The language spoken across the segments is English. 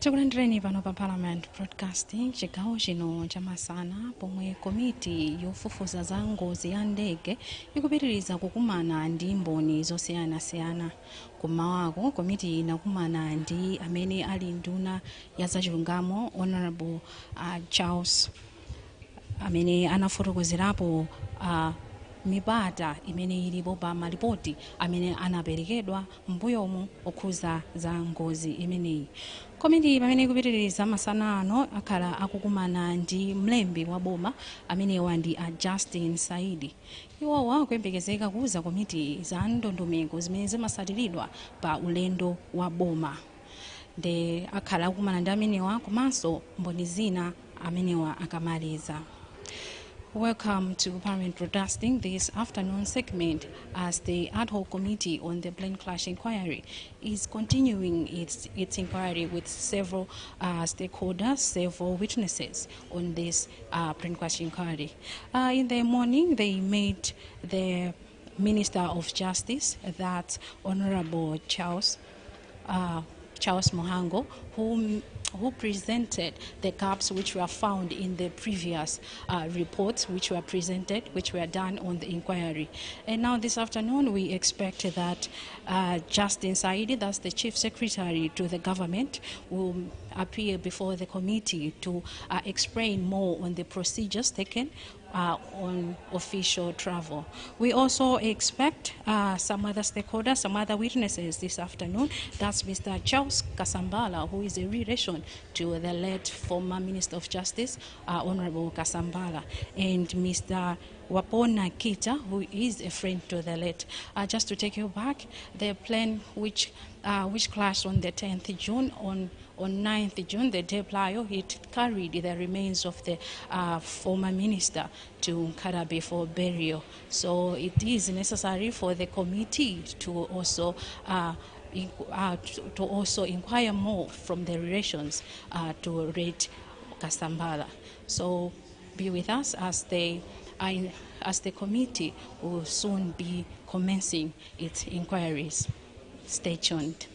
Tikulandireni pano pa Parliament Broadcasting chigawo chino chamasana pomwe komiti yofufuza za ngozi ya ndege ikupitiriza kukumana ndi mboni zosiyanasiyana. Kumawako komiti inakumana ndi amene ali nduna ya zachilungamo Honorable Charles amene anafotokozerapo mipata imene ilipo pa malipoti amene anaperekedwa mbuyomu okhuza za ngozi imeneyi. Komiti pamene ikupitiriza masana ano akhala akukumana ndi mlembi wa boma amenewa ndi Justin Saidi. Iwowa akuyembekezeka kuuza komiti za ndondomeko zimene zimasatiridwa pa ulendo wa boma. Nde akhala akukumana ndi amenewa komanso mboni zina amenewa akamaliza. Welcome to Parliament Broadcasting this afternoon segment as the ad hoc committee on the plane crash inquiry is continuing its inquiry with several stakeholders, several witnesses on this plane crash inquiry. In the morning, they met the Minister of Justice, that's Honorable Charles Mohango, who presented the gaps which were found in the previous reports which were presented, which were done on the inquiry. And now this afternoon we expect that Justin Saidi, that's the Chief Secretary to the government, will appear before the committee to explain more on the procedures taken on official travel. We also expect some other stakeholders, some other witnesses this afternoon. That's Mr. Charles Kasambala, who is a relation to the late former Minister of Justice, Honorable Kasambala, and Mr. Wapona Kita, who is a friend to the late. Just to take you back, the plane which crashed on the 10th June, on 9th June, the day prior, it carried the remains of the former minister to Karabe for burial. So it is necessary for the committee to also inquire more from the relations to rate Kasambala. So be with us as the committee will soon be commencing its inquiries. Stay tuned.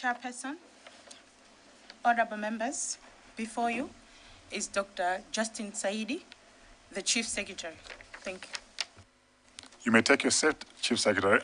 Chairperson, honorable members, before you is Dr. Justin Saidi, the Chief Secretary. Thank you. You may take your seat, Chief Secretary.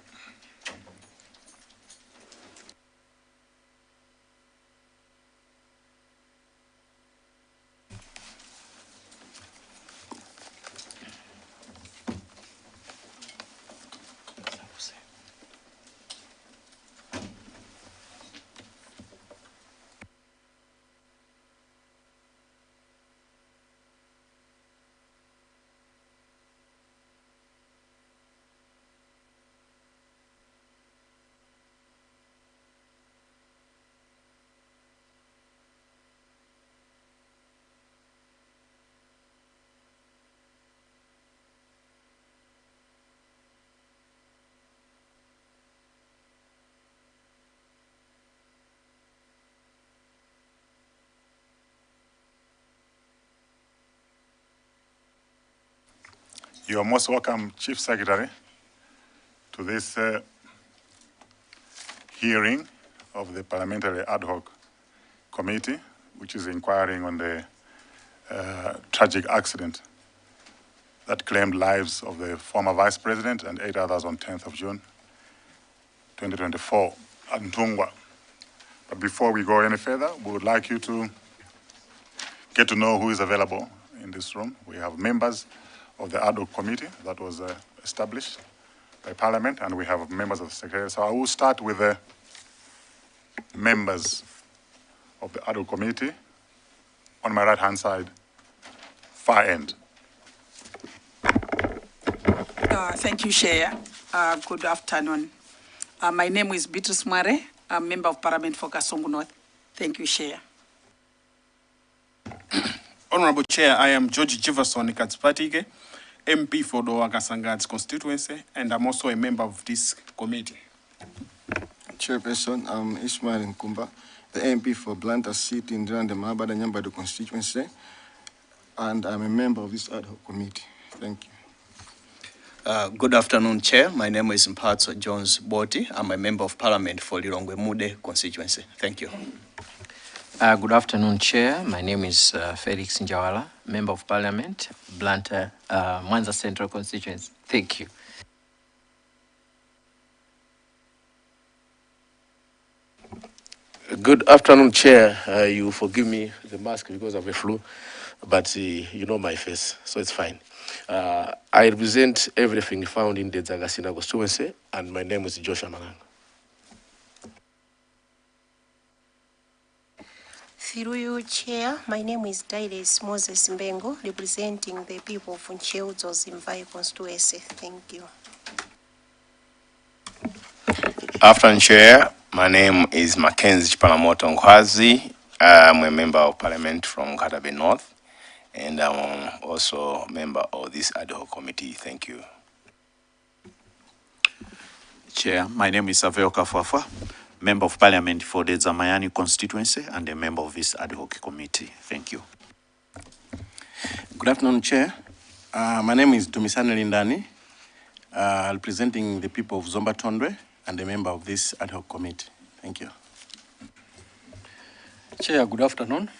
You are most welcome, Chief Secretary, to this hearing of the Parliamentary Ad Hoc Committee, which is inquiring on the tragic accident that claimed lives of the former Vice President and 8 others on 10th of June, 2024 at Ntungwa. But before we go any further, we would like you to get to know who is available in this room. We have members of the ad hoc committee that was established by Parliament, and we have members of the Secretariat. So I will start with the members of the ad hoc committee on my right-hand side, far end. Thank you, Chair. Good afternoon. My name is Beatrice Mware. I'm Member of Parliament for Kasongo North. Thank you, Chair. Honorable Chair, I am George Jefferson Katspatige, MP for the Wakasangat's constituency, and I'm also a member of this committee. Chairperson, I'm Ismail Nkumba, the MP for Blantyre seat in Durande Mabada Nyambadu constituency, and I'm a member of this ad hoc committee. Thank you. Good afternoon, Chair. My name is Mpatso Jones Boti. I'm a member of Parliament for Lilongwe Mude constituency. Thank you. Good afternoon, Chair. My name is Felix Njawala, Member of Parliament, Blantyre, Mwanza Central constituency. Thank you. Good afternoon, Chair. You forgive me the mask because of the flu, but you know my face, so it's fine. I represent everything found in the Zagasina constituency, and my name is Joshua Malanga. Through you, Chair, my name is Dides Moses Mbengo, representing the people of Ncheuzo Zimvai constituency. Thank you. Afternoon, Chair. My name is Mackenzie Chipalamoto Nkwazi. I'm a member of Parliament from Katabe North, and I'm also a member of this ad hoc committee. Thank you. Chair, my name is Saveo Kafafa, Member of Parliament for the Zamayani constituency and a member of this ad hoc committee. Thank you. Good afternoon, Chair. My name is Dumisane Lindani, representing the people of Zomba Tondwe and a member of this ad hoc committee. Thank you. Chair, good afternoon.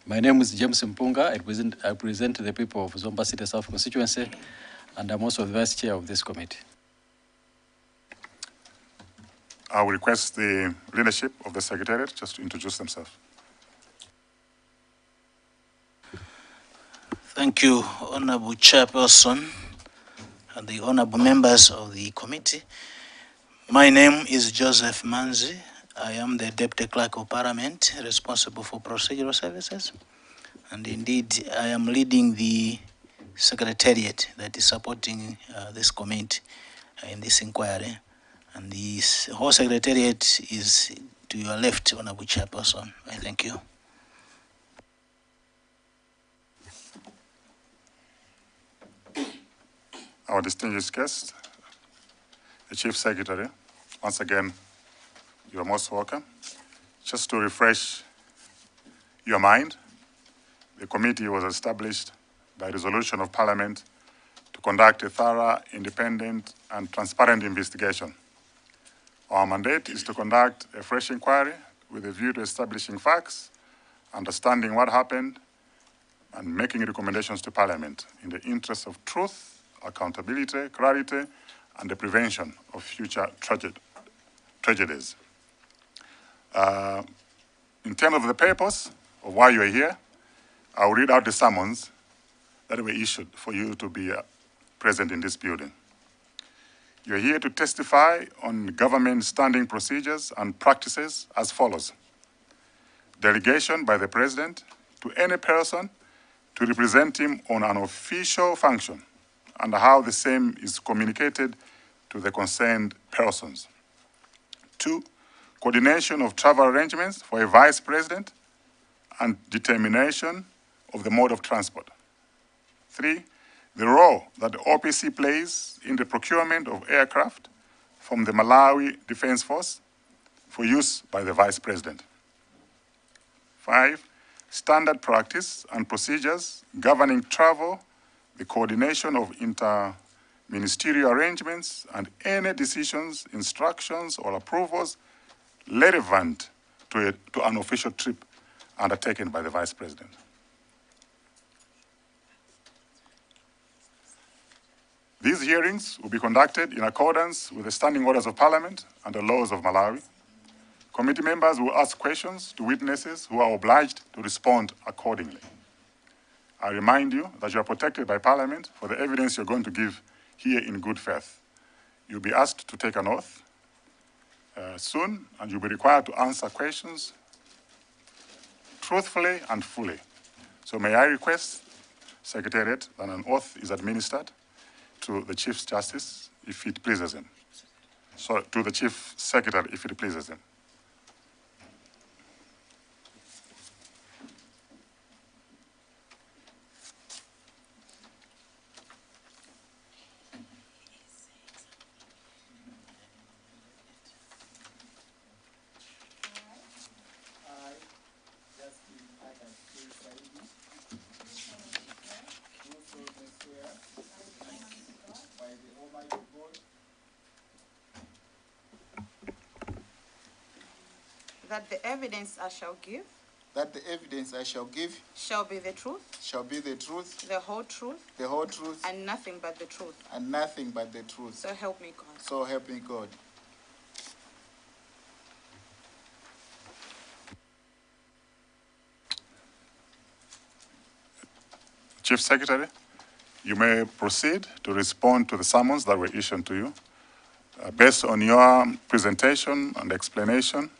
My name is James Mpunga. I represent the people of Zomba City South constituency, and I'm also the vice chair of this committee. I will request the leadership of the Secretariat just to introduce themselves. Thank you, Honorable Chairperson and the honorable members of the committee. My name is Joseph Manzi. I am the Deputy Clerk of Parliament responsible for procedural services. And indeed, I am leading the Secretariat that is supporting this committee in this inquiry. And the whole Secretariat is to your left, Honorable Chairperson. I thank you. Our distinguished guest, the Chief Secretary, once again, you are most welcome. Just to refresh your mind, the committee was established by resolution of Parliament to conduct a thorough, independent, and transparent investigation. Our mandate is to conduct a fresh inquiry with a view to establishing facts, understanding what happened, and making recommendations to Parliament in the interest of truth, accountability, clarity, and the prevention of future tragedies. In terms of the purpose of why you are here, I will read out the summons that were issued for you to be present in this building. You are here to testify on government standing procedures and practices as follows. Delegation by the President to any person to represent him on an official function and how the same is communicated to the concerned persons. 2, coordination of travel arrangements for a Vice President and determination of the mode of transport. 3, the role that the OPC plays in the procurement of aircraft from the Malawi Defense Force for use by the Vice President. 5, standard practice and procedures governing travel, the coordination of inter-ministerial arrangements, and any decisions, instructions, or approvals relevant to an official trip undertaken by the Vice President. These hearings will be conducted in accordance with the standing orders of Parliament and the laws of Malawi. Committee members will ask questions to witnesses who are obliged to respond accordingly. I remind you that you are protected by Parliament for the evidence you're going to give here in good faith. You'll be asked to take an oath soon, and you'll be required to answer questions truthfully and fully, So may I request, Secretariat, that an oath is administered to the Chief Justice if it pleases him. So to the Chief Secretary if it pleases him. That the evidence I shall give that the evidence I shall give shall be the truth, the whole truth, and nothing but the truth. and nothing but the truth. So help me God. So help me God. Chief Secretary, you may proceed to respond to the summons that were issued to you. Based on your presentation and explanation,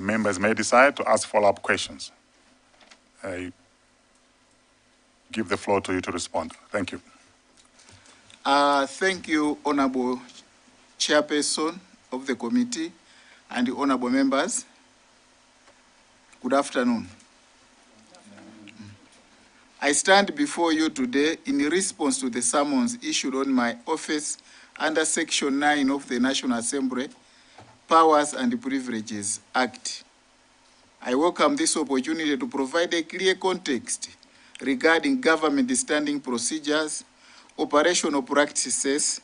members may decide to ask follow-up questions. I give the floor to you to respond. Thank you. Thank you, Honorable Chairperson of the committee and the honorable members. Good afternoon. I stand before you today in response to the summons issued on my office under Section 9 of the National Assembly Powers and Privileges Act. I welcome this opportunity to provide a clear context regarding government standing procedures, operational practices,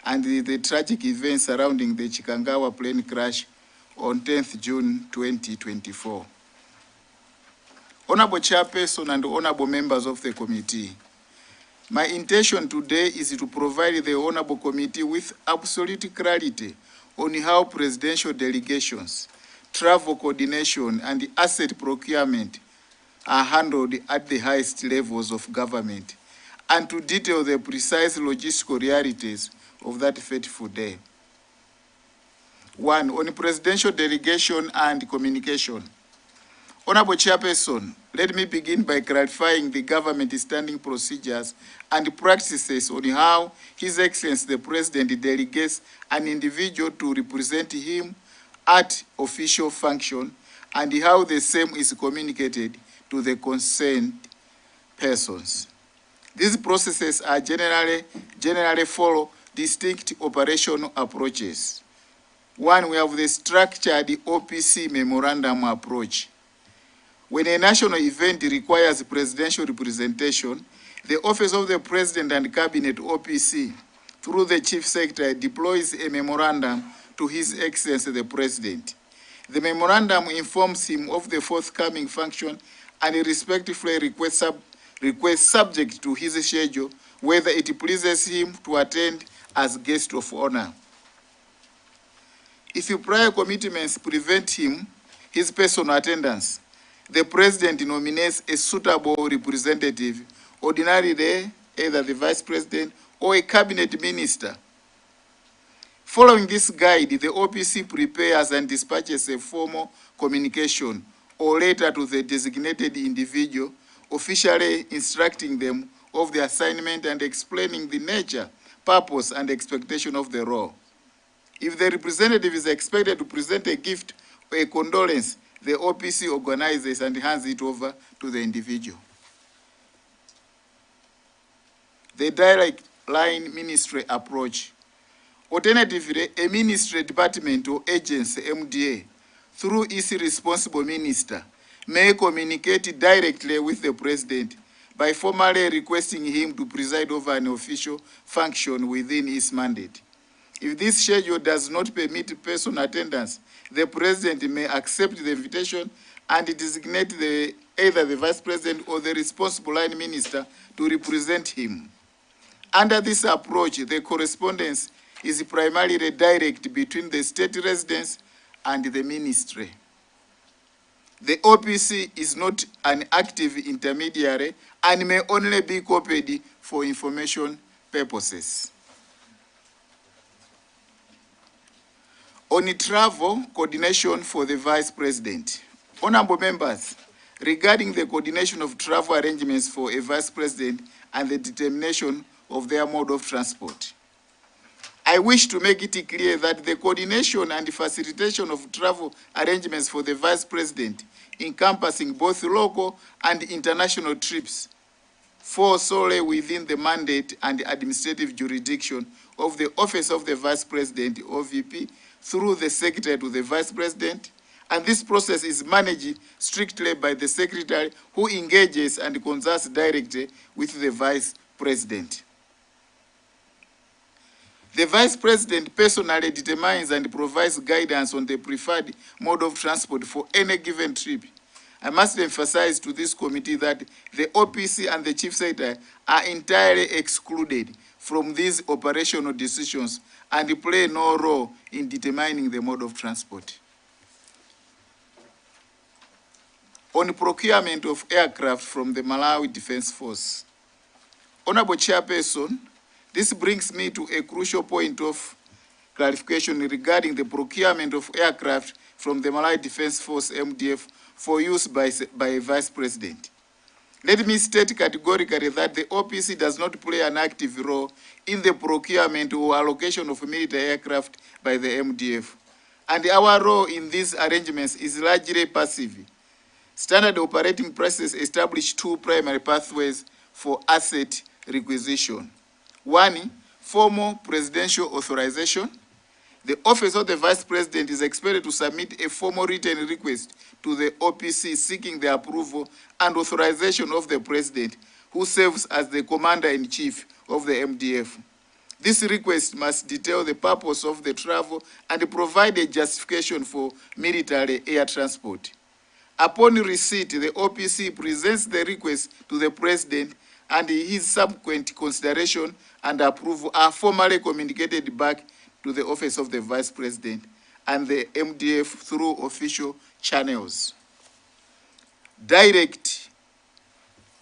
and the tragic events surrounding the Chikangawa plane crash on 10th June 2024. Honorable Chairperson and honorable members of the committee, my intention today is to provide the honorable committee with absolute clarity on how presidential delegations, travel coordination, and asset procurement are handled at the highest levels of government, and to detail the precise logistical realities of that fateful day. 1. On presidential delegation and communication. Honorable Chairperson, let me begin by clarifying the government standing procedures and practices on how His Excellency the President delegates an individual to represent him at official function and how the same is communicated to the concerned persons. These processes are generally follow distinct operational approaches. 1, we have the structured OPC memorandum approach. When a national event requires presidential representation, the Office of the President and Cabinet OPC, through the Chief Secretary, deploys a memorandum to His Excellency the President. The memorandum informs him of the forthcoming function and respectively requests subject to his schedule whether it pleases him to attend as guest of honor. If prior commitments prevent him his personal attendance, the President nominates a suitable representative, ordinarily either the Vice President or a Cabinet Minister. Following this guide, the OPC prepares and dispatches a formal communication or letter to the designated individual, officially instructing them of the assignment and explaining the nature, purpose, and expectation of the role. If the representative is expected to present a gift or a condolence, the OPC organizes and hands it over to the individual. The direct line ministry approach. Alternatively, a ministry, department, or agency, MDA, through its responsible minister, may communicate directly with the President by formally requesting him to preside over an official function within his mandate. If this schedule does not permit personal attendance, the President may accept the invitation and designate either the Vice President or the responsible line minister to represent him. Under this approach, the correspondence is primarily direct between the state residents and the ministry. The OPC is not an active intermediary and may only be copied for information purposes. On travel coordination for the Vice President. Honorable members, regarding the coordination of travel arrangements for a vice president and the determination of their mode of transport. I wish to make it clear that the coordination and facilitation of travel arrangements for the vice president, encompassing both local and international trips, fall solely within the mandate and administrative jurisdiction of the Office of the Vice President, OVP, through the Secretary to the Vice President, and this process is managed strictly by the Secretary, who engages and consults directly with the Vice President. The Vice President personally determines and provides guidance on the preferred mode of transport for any given trip. I must emphasize to this committee that the OPC and the Chief Secretary are entirely excluded from these operational decisions and play no role in determining the mode of transport. On procurement of aircraft from the Malawi Defense Force. Honorable Chairperson, this brings me to a crucial point of clarification regarding the procurement of aircraft from the Malawi Defense Force, MDF, for use by a Vice President. Let me state categorically that the OPC does not play an active role in the procurement or allocation of military aircraft by the MDF, and our role in these arrangements is largely passive. Standard operating practices establish two primary pathways for asset requisition. One, formal presidential authorization. The Office of the Vice President is expected to submit a formal written request to the OPC seeking the approval and authorization of the President, who serves as the Commander-in-Chief of the MDF. This request must detail the purpose of the travel and provide a justification for military air transport. Upon receipt, the OPC presents the request to the President, and his subsequent consideration and approval are formally communicated back to the Office of the Vice President and the MDF through official channels. Direct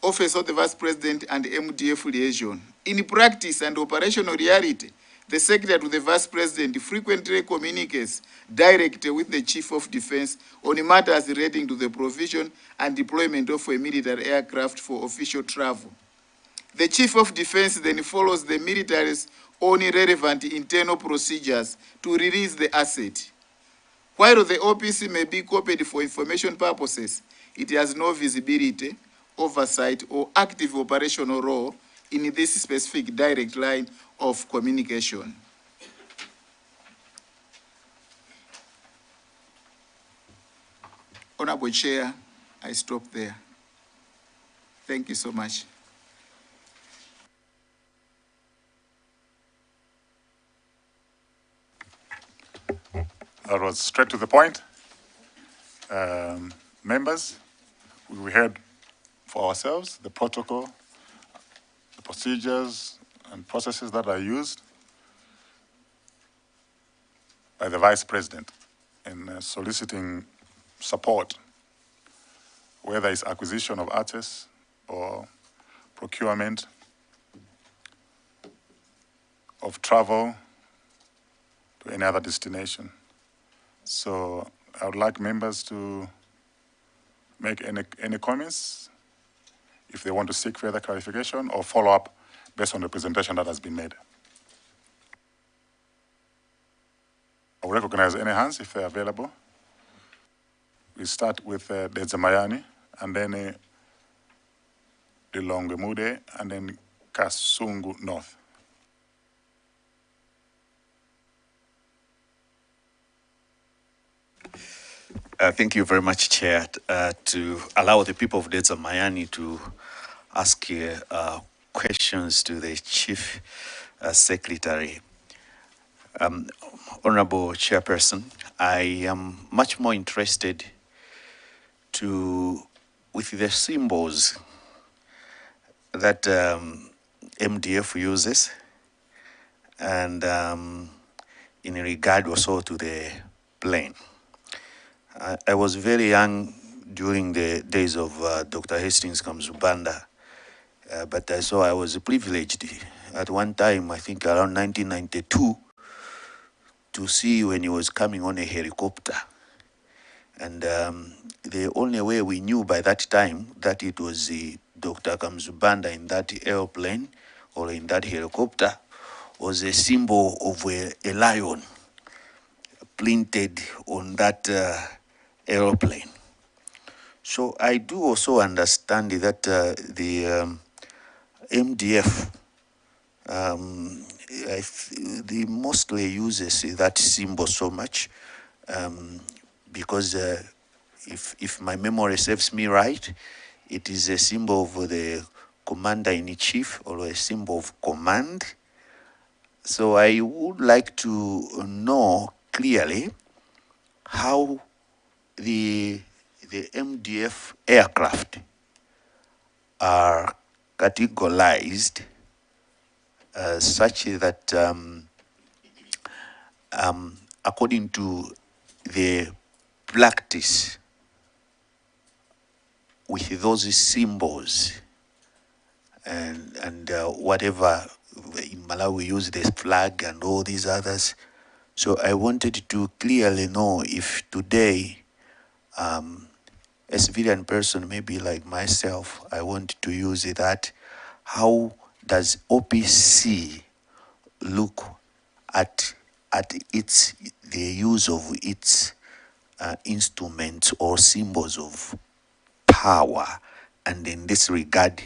Office of the Vice President and MDF liaison. In practice and operational reality, the Secretary to the Vice President frequently communicates directly with the Chief of Defense on matters relating to the provision and deployment of a military aircraft for official travel. The Chief of Defense then follows the military's own relevant internal procedures to release the asset. While the OPC may be copied for information purposes, it has no visibility, oversight, or active operational role in this specific direct line of communication. Honorable Chair, I stop there. Thank you so much. That was straight to the point. Members, we heard for ourselves the protocol, the procedures and processes that are used by the Vice President in soliciting support, whether it's acquisition of assets or procurement of travel to any other destination. So I would like members to make any comments if they want to seek further clarification or follow up based on the presentation that has been made. I will recognize any hands if they're available. We start with Dezamayani, and then Lilongwe, and then Kasungu North. Thank you very much, Chair, to allow the people of Dezamayani to ask questions to the Chief Secretary. Honorable Chairperson, I am much more interested with the symbols that MDF uses, and in regard also to the plane. I was very young during the days of Dr. Hastings Kamzubanda, but I was privileged at one time, I think around 1992, to see when he was coming on a helicopter. And the only way we knew by that time that it was Dr. Kamzubanda in that airplane or in that helicopter was a symbol of a lion printed on that airplane. So I do also understand that the MDF, they mostly uses that symbol so much because if my memory serves me right, it is a symbol of the commander-in-chief or a symbol of command. So I would like to know clearly how the MDF aircraft are categorized such that according to the practice with those symbols and whatever in Malawi we use the flag and all these others. So I wanted to clearly know if today a civilian person, maybe like myself, I want to use that. How does OPC look at the use of its instruments or symbols of power? And in this regard,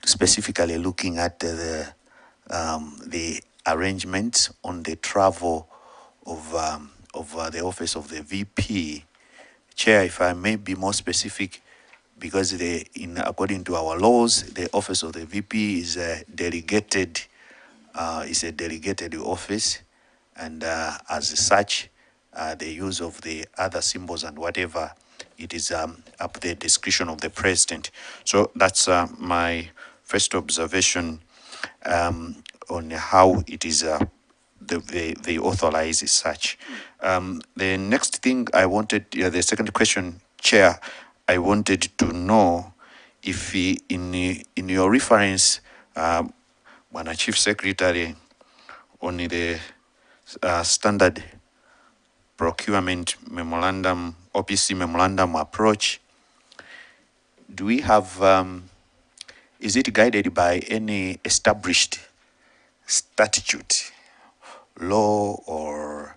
specifically looking at the arrangements on the travel of the office of the VP. Chair, if I may be more specific, because according to our laws, the office of the VP is a delegated office, and as such, the use of the other symbols and whatever, it is up to the discretion of the president. So that's my first observation on how it is they authorize such. The next thing I wanted, the second question, Chair, I wanted to know if in your reference, when a Chief Secretary, on the standard procurement memorandum, OPC memorandum approach, do we have, is it guided by any established statute, law, or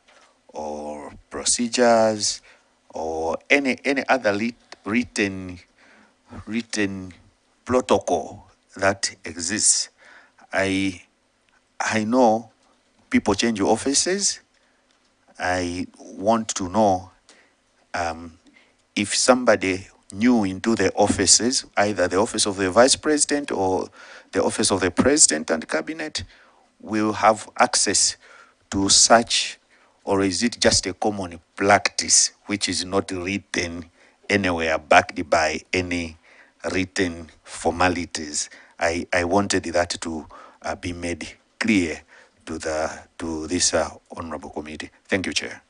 procedures, or any other written protocol that exists? I know people change offices. I want to know if somebody new into the offices, either the office of the vice president or the office of the president and cabinet, will have access to such, or is it just a common practice which is not written anywhere, backed by any written formalities? I wanted that to be made clear to this honorable committee. Thank you, Chair.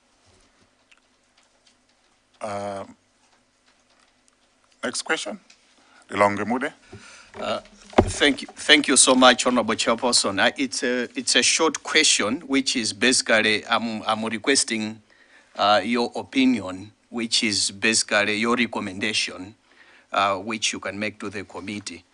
Next question, Lilongwe Mude. Thank you so much, Honorable Chairperson. It's a short question, which is basically I'm requesting your opinion, which is basically your recommendation, which you can make to the committee.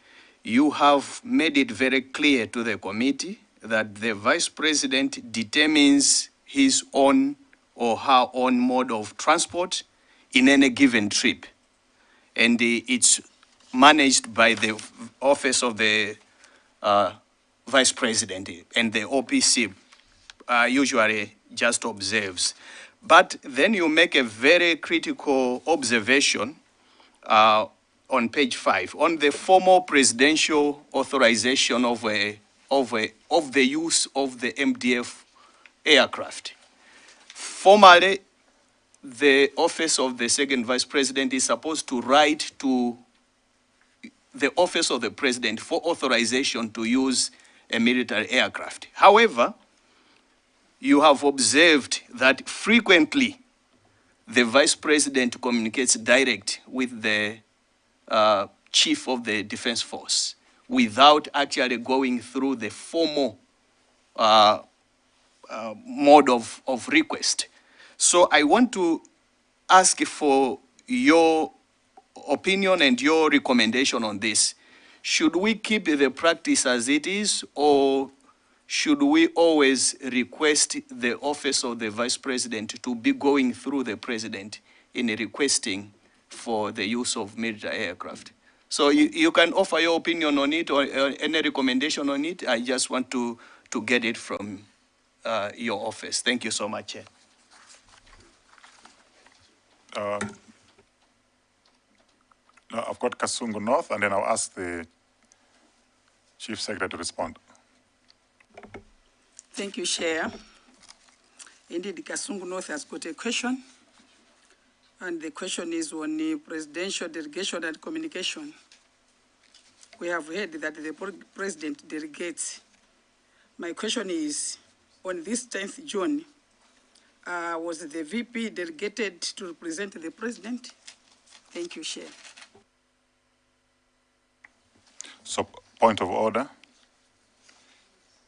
You have made it very clear to the committee that the Vice President determines his own or her own mode of transport in any given trip. And it's managed by the office of the Vice President, and the OPC usually just observes. But then you make a very critical observation on page 5 on the formal presidential authorization of the use of the MDF aircraft. Formally, the office of the second vice president is supposed to write to the office of the president for authorization to use a military aircraft. However, you have observed that frequently the vice president communicates direct with the chief of the defense force without actually going through the formal mode of request. So I want to ask for your opinion and your recommendation on this. Should we keep the practice as it is, or should we always request the office of the vice president to be going through the president in requesting for the use of military aircraft? So you can offer your opinion on it or any recommendation on it. I just want to get it from your office. Thank you so much, Chair. No, I've got Kasungu North, and then I'll ask the Chief Secretary to respond. Thank you, Chair. Indeed, Kasungu North has got a question. And the question is on the presidential delegation and communication. We have heard that the president delegates. My question is, on this 10th June, was the VP delegated to represent the president? Thank you, Chair. So, point of order.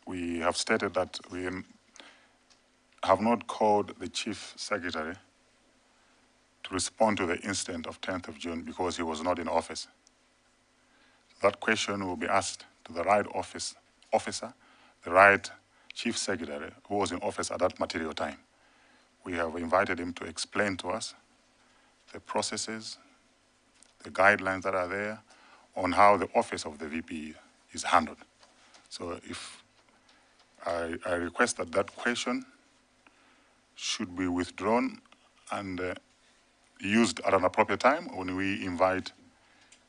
We have stated that we have not called the Chief Secretary to respond to the incident of 10th of June because he was not in office. That question will be asked to the right officer, the right Chief Secretary who was in office at that material time. We have invited him to explain to us the processes, the guidelines that are there on how the office of the VP is handled. So if I request that that question should be withdrawn and used at an appropriate time when we invite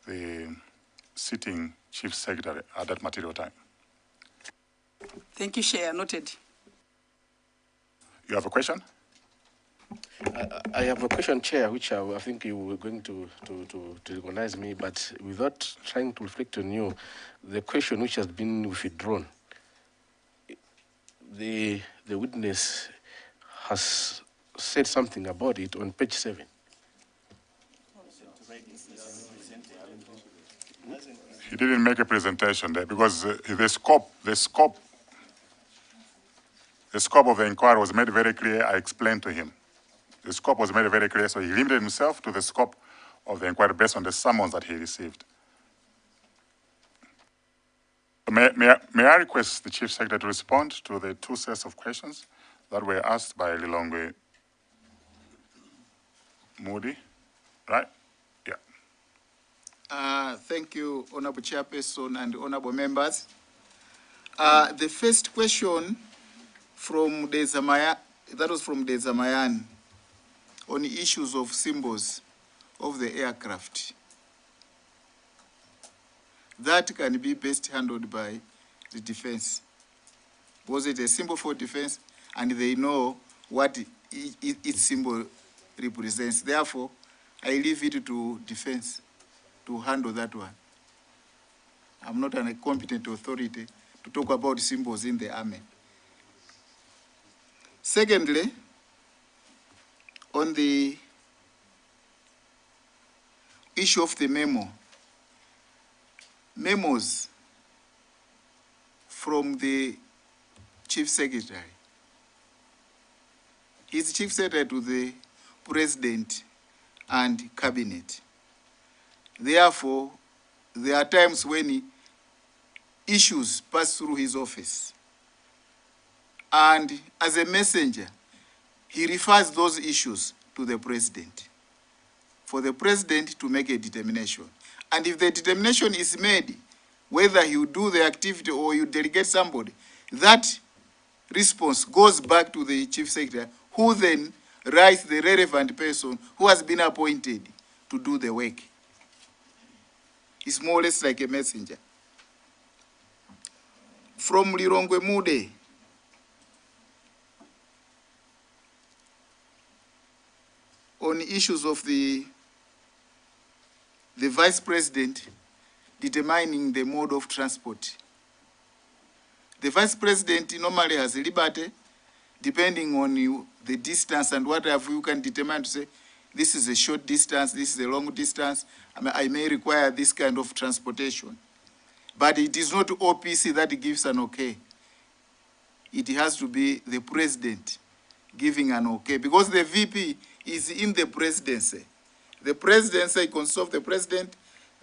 the sitting Chief Secretary at that material time. Thank you, Chair. Noted. You have a question? I have a question, Chair, which I think you were going to recognize me, but without trying to reflect on you, the question which has been withdrawn, the witness has said something about it on page 7. He didn't make a presentation there because the scope of the inquiry was made very clear. I explained to him. The scope was made very clear, so he limited himself to the scope of the inquiry based on the summons that he received. May I request the Chief Secretary to respond to the 2 sets of questions that were asked by Lilongwe Moody, right? Yeah. Thank you, Honorable Chairperson and Honorable members. The first question from Dezamaya, that was from Dezamayan, on issues of symbols of the aircraft. That can be best handled by the defense. Was it a symbol for defense? And they know what its symbol represents. Therefore, I leave it to defense to handle that one. I'm not a competent authority to talk about symbols in the army. Secondly, on the issue of the memos from the Chief Secretary. He's Chief Secretary to the President and Cabinet. Therefore, there are times when issues pass through his office. And as a messenger, he refers those issues to the President for the President to make a determination. And if the determination is made, whether you do the activity or you delegate somebody, that response goes back to the Chief Secretary, who then writes the relevant person who has been appointed to do the work. It's more or less like a messenger. From Lilongwe Mude, on issues of the Vice President determining the mode of transport. The Vice President normally has liberty, depending on the distance and whatever you can determine to say, this is a short distance, this is a long distance, I may require this kind of transportation. But it is not OPC that gives an okay. It has to be the President giving an okay, because the VP is in the presidency. The presidency consists of the president,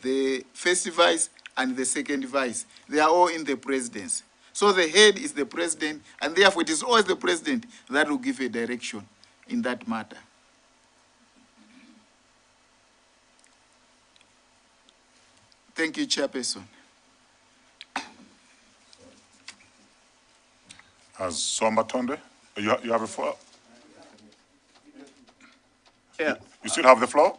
the first vice, and the second vice. They are all in the presidency. So the head is the president, and therefore it is always the president that will give a direction in that matter. Thank you, Chairperson. Zomba Tonde, you have the floor. Chair. You still have the floor?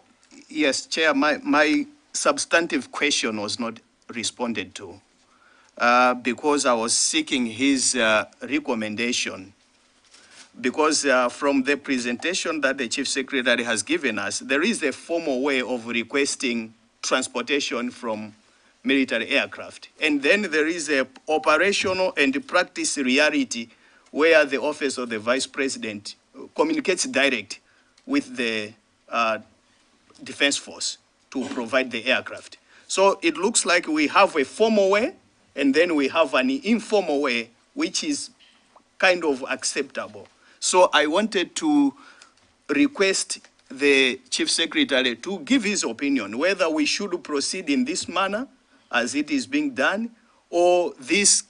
Yes, Chair, my substantive question was not responded to because I was seeking his recommendation. Because from the presentation that the Chief Secretary has given us, there is a formal way of requesting transportation from military aircraft. And then there is a operational and practice reality where the Office of the Vice President communicates direct with the Defense Force to provide the aircraft. So it looks like we have a formal way, and then we have an informal way, which is kind of acceptable. So I wanted to request the Chief Secretary to give his opinion, whether we should proceed in this manner as it is being done, or this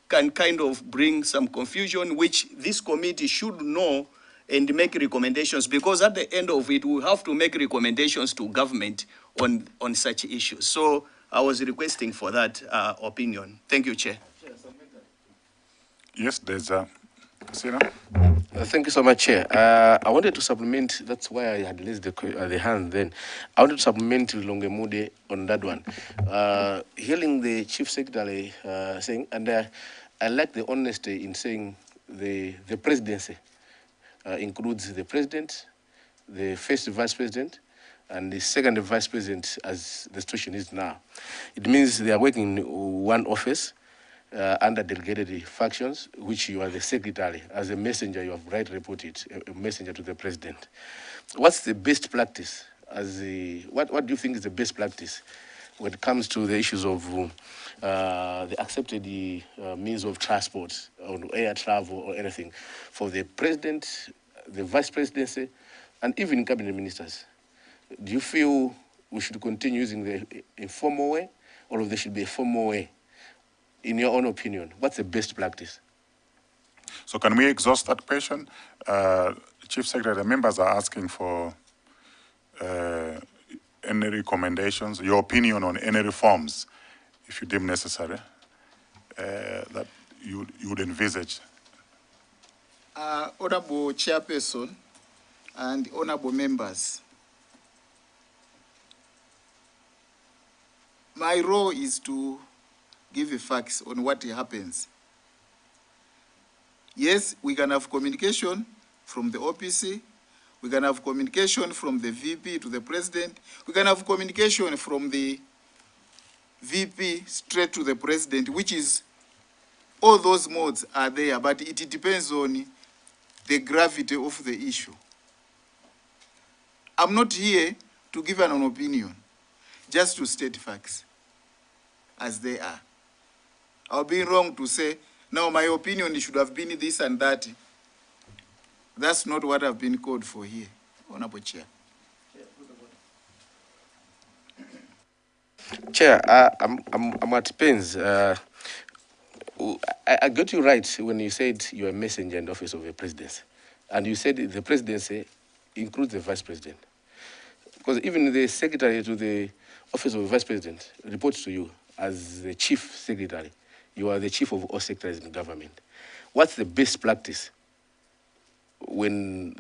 can kind of bring some confusion, which this committee should know and make recommendations, because at the end of it, we have to make recommendations to government on such issues. So I was requesting for that opinion. Thank you, Chair. Yes, there's a Sina. Thank you so much, Chair. I wanted to supplement, that's why I had raised the hand then. I wanted to supplement Longemude on that one. Hearing the Chief Secretary saying, and I like the honesty in saying the presidency includes the president, the first vice president, and the second vice president as the situation is now. It means they are working in one office under delegated functions, which you are the secretary. As a messenger, you have rightly reported, a messenger to the president. What's the best practice? What do you think is the best practice when it comes to the issues of the accepted means of transport, or air travel or anything, for the president, the vice presidency, and even cabinet ministers? Do you feel we should continue using the informal way, or if there should be a formal way? In your own opinion, what's the best practice? So can we exhaust that question? Chief Secretary, the members are asking for any recommendations, your opinion on any reforms, if you deem necessary, that you would envisage. Honorable Chairperson and honorable members, my role is to give you facts on what happens. Yes, we can have communication from the OPC, we can have communication from the VP to the President, we can have communication from the VP straight to the President, which is, all those modes are there, but it depends on the gravity of the issue. I'm not here to give an opinion, just to state facts as they are. I'll be wrong to say, no, my opinion should have been this and that. That's not what I've been called for here, Honorable Chair. Chair, I'm at pains. I got you right when you said you're a messenger in the office of the presidency. And you said the presidency includes the vice president. Because even the secretary to the office of the vice president reports to you as the chief secretary. You are the chief of all secretaries in government. What's the best practice when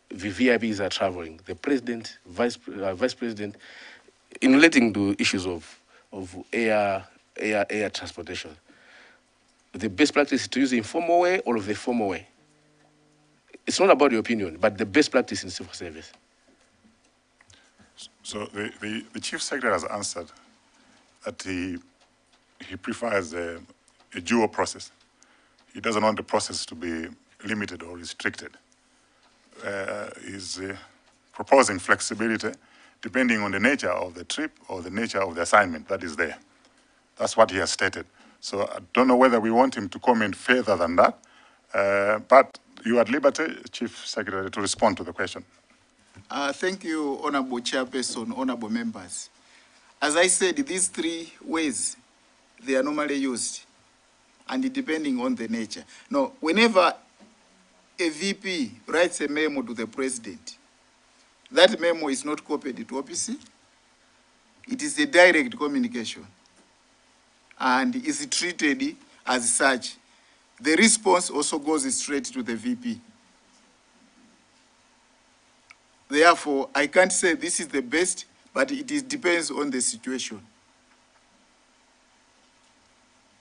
the VIPs are traveling, the president, vice president, in relating to issues of air transportation? The best practice is to use the informal way or the formal way? It's not about your opinion, but the best practice in civil service. So the Chief Secretary has answered that he prefers a dual process. He doesn't want the process to be limited or restricted. He's proposing flexibility depending on the nature of the trip or the nature of the assignment that is there. That's what he has stated. So I don't know whether we want him to comment further than that, but you are at liberty, Chief Secretary, to respond to the question. Thank you, Honorable Chairperson, Honorable members. As I said, these three ways, they are normally used, and depending on the nature. Now, whenever a VP writes a memo to the president, that memo is not copied to OPC. It is a direct communication and is treated as such. The response also goes straight to the VP. Therefore, I can't say this is the best, but depends on the situation.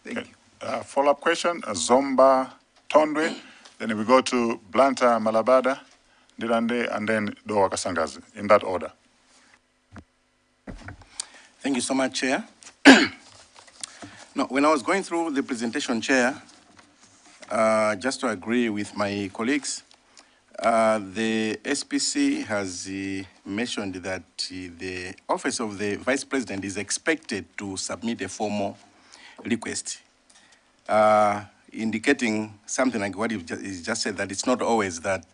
Thank you. Follow-up question, Zomba Tondwe, then we go to Blanta Malabada, Dirande, and then Dowa Kasangazi, in that order. Thank you so much, Chair. No, when I was going through the presentation, Chair, just to agree with my colleagues, the SPC has mentioned that the office of the Vice President is expected to submit a formal request, indicating something like what he's just said, that it's not always that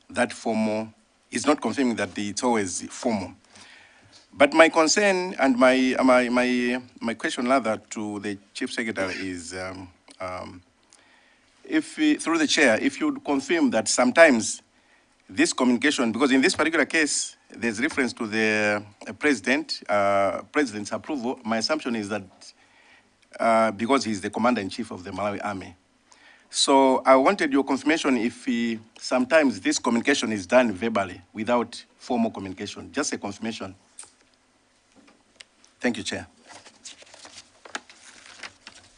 that formal, it's not confirming that it's always formal. But my concern and my question rather to the Chief Secretary is, through the chair, if you'd confirm that sometimes this communication, because in this particular case, there's reference to the president's approval, my assumption is that because he's the commander-in-chief of the Malawi Army. So I wanted your confirmation if sometimes this communication is done verbally without formal communication, just a confirmation. Thank you, Chair.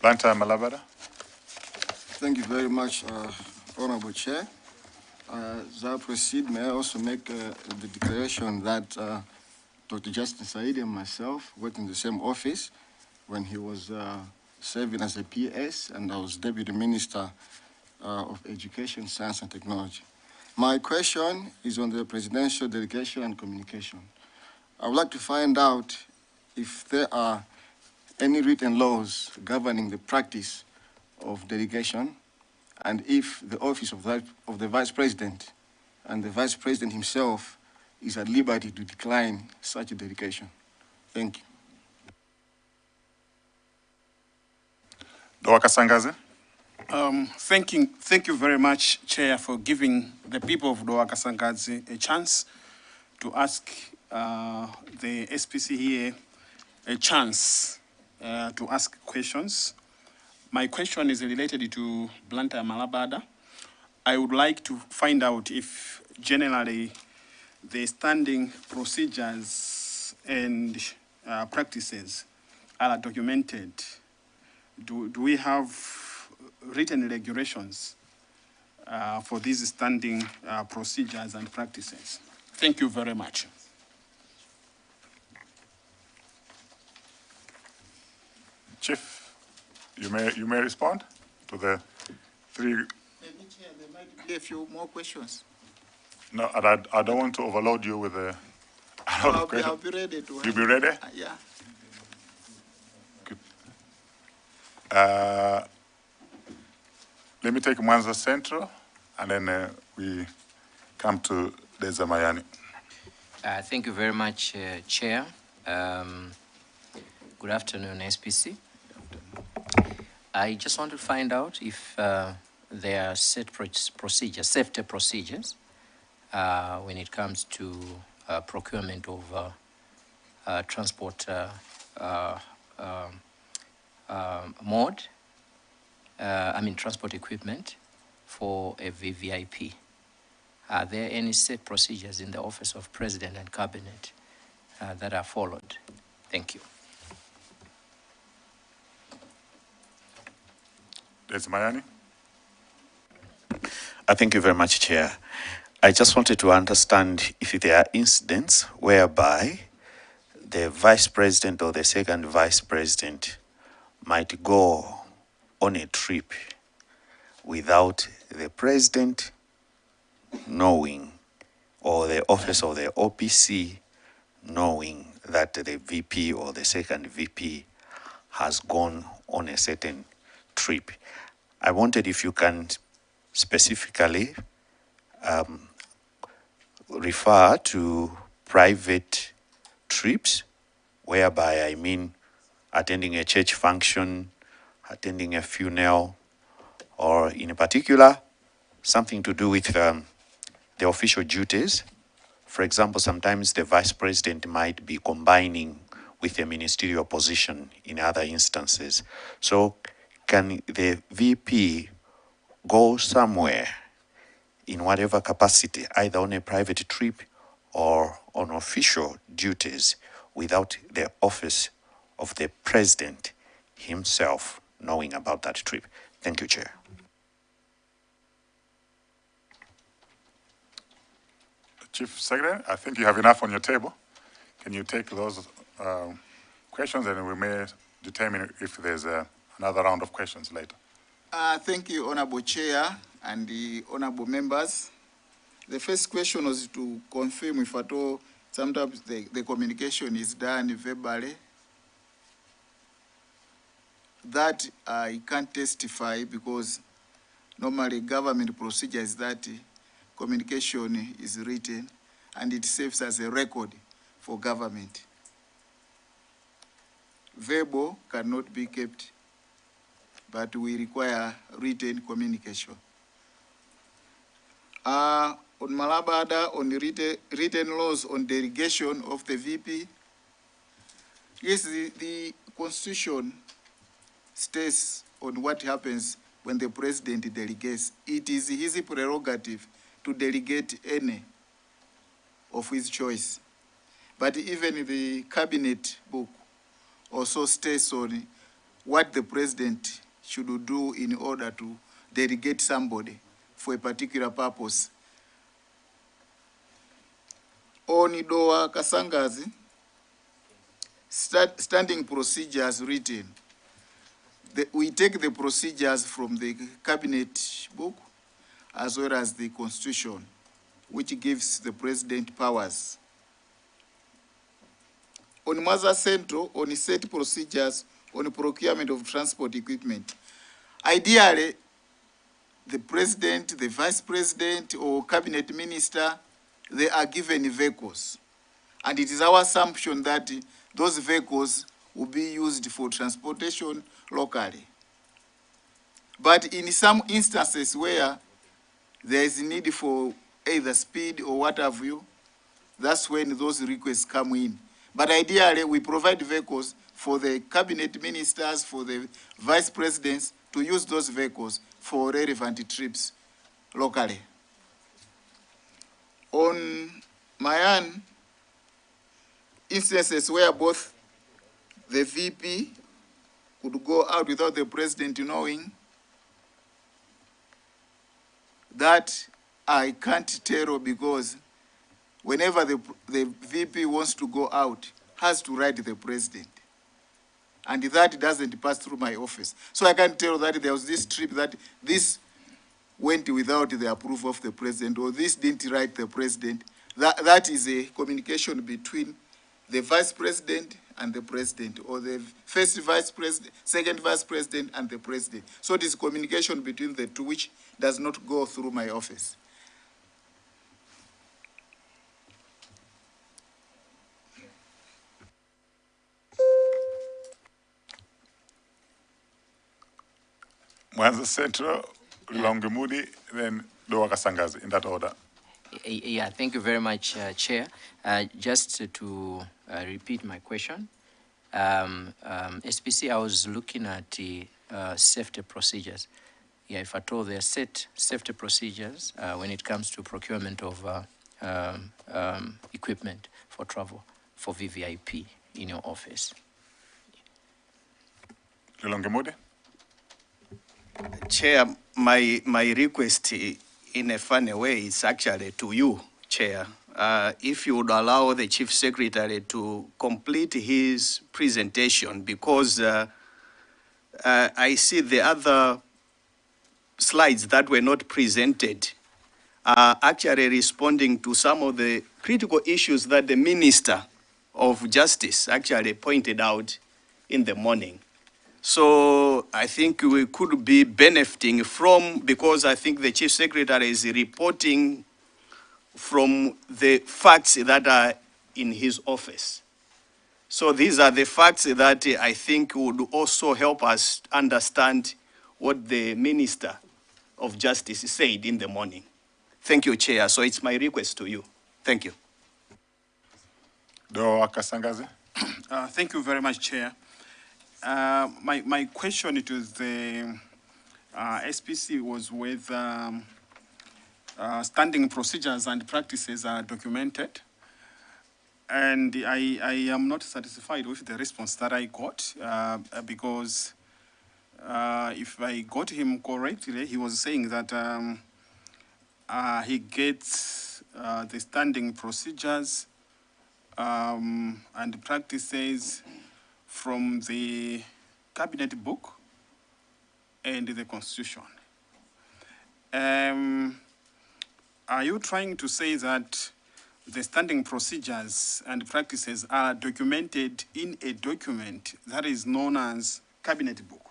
Blanta Malabada. Thank you very much, Honorable Chair. As I proceed, may I also make the declaration that Dr. Justin Saidi and myself worked in the same office when he was serving as a PS, and I was Deputy Minister of Education, Science and Technology. My question is on the presidential delegation and communication. I would like to find out if there are any written laws governing the practice of delegation, and if the office of the Vice President and the Vice President himself is at liberty to decline such a delegation. Thank you. Dowa Kasangazi. Thank you very much, Chair, for giving the people of Dowa Kasangazi a chance to ask the SPC here a chance to ask questions. My question is related to Blanta Malabada. I would like to find out if generally the standing procedures and practices are documented. Do we have written regulations for these standing procedures and practices? Thank you very much. Chief, you may respond to the three. Maybe, Chair, there might be a few more questions. No, I don't want to overload you with a lot of questions. I'll be ready to. You'll be ready? Yeah. Good. Let me take Mwanza Central, and then we come to Deza Mayani. Thank you very much, Chair. Good afternoon, SPC. I just want to find out if there are set procedures, safety procedures, when it comes to procurement of transport transport equipment for a VVIP. Are there any set procedures in the Office of President and Cabinet that are followed? Thank you. Deza Mayani. Thank you very much, Chair. I just wanted to understand if there are incidents whereby the Vice President or the second Vice President might go on a trip without the President knowing, or the office of the OPC knowing that the VP or the second VP has gone on a certain trip. I wondered if you can specifically refer to private trips, whereby I mean attending a church function, attending a funeral, or in particular, something to do with the official duties. For example, sometimes the vice president might be combining with a ministerial position in other instances. So can the VP go somewhere in whatever capacity, either on a private trip or on official duties, without the office of the president himself knowing about that trip? Thank you, Chair. Chief Secretary, I think you have enough on your table. Can you take those questions, and we may determine if there's another round of questions later. Thank you, Honorable Chair and the honorable members. The first question was to confirm if at all sometimes the communication is done verbally. That I can't testify, because normally government procedure is that communication is written and it serves as a record for government. Verbal cannot be kept, but we require written communication. On Malabada, on the written laws on delegation of the VP, yes, the Constitution states on what happens when the president delegates. It is his prerogative to delegate any of his choice. But even the cabinet book also states on what the president should do in order to delegate somebody for a particular purpose. On Idoa Kasangazi, standing procedures written. We take the procedures from the cabinet book as well as the Constitution, which gives the president powers. On Maza Central, on set procedures on procurement of transport equipment. Ideally, the president, the vice president, or cabinet minister, they are given vehicles. And it is our assumption that those vehicles will be used for transportation locally. But in some instances where there is need for either speed or what have you, that's when those requests come in. But ideally, we provide vehicles for the cabinet ministers, for the vice presidents to use those vehicles for relevant trips locally. On my own, instances where both the VP could go out without the president knowing, that I can't tell, because whenever the VP wants to go out, has to write the president. And that doesn't pass through my office. So I can't tell that there was this trip that this went without the approval of the president, or this didn't write the president. That is a communication between the vice president and the president, or the first vice president, second vice president and the president. So it is communication between the two, which does not go through my office. Mwanza Central, Longemudi, then Doa Kasangazi, in that order. Yeah, thank you very much, Chair. Just to repeat my question, SPC, I was looking at the safety procedures. Yeah, if at all there are set safety procedures when it comes to procurement of equipment for travel for VVIP in your office. Longemudi? Chair, my request in a funny way is actually to you, Chair. If you would allow the Chief Secretary to complete his presentation, because I see the other slides that were not presented are actually responding to some of the critical issues that the Minister of Justice actually pointed out in the morning. So I think we could be benefiting from, because I think the Chief Secretary is reporting from the facts that are in his office. So these are the facts that I think would also help us understand what the Minister of Justice said in the morning. Thank you, Chair. So it's my request to you. Thank you. Doa Kasangazi. Thank you very much, Chair. My question to the SPC was whether standing procedures and practices are documented. And I am not satisfied with the response that I got because if I got him correctly, he was saying that he gets the standing procedures and practices from the cabinet book and the constitution. Are you trying to say that the standing procedures and practices are documented in a document that is known as cabinet book?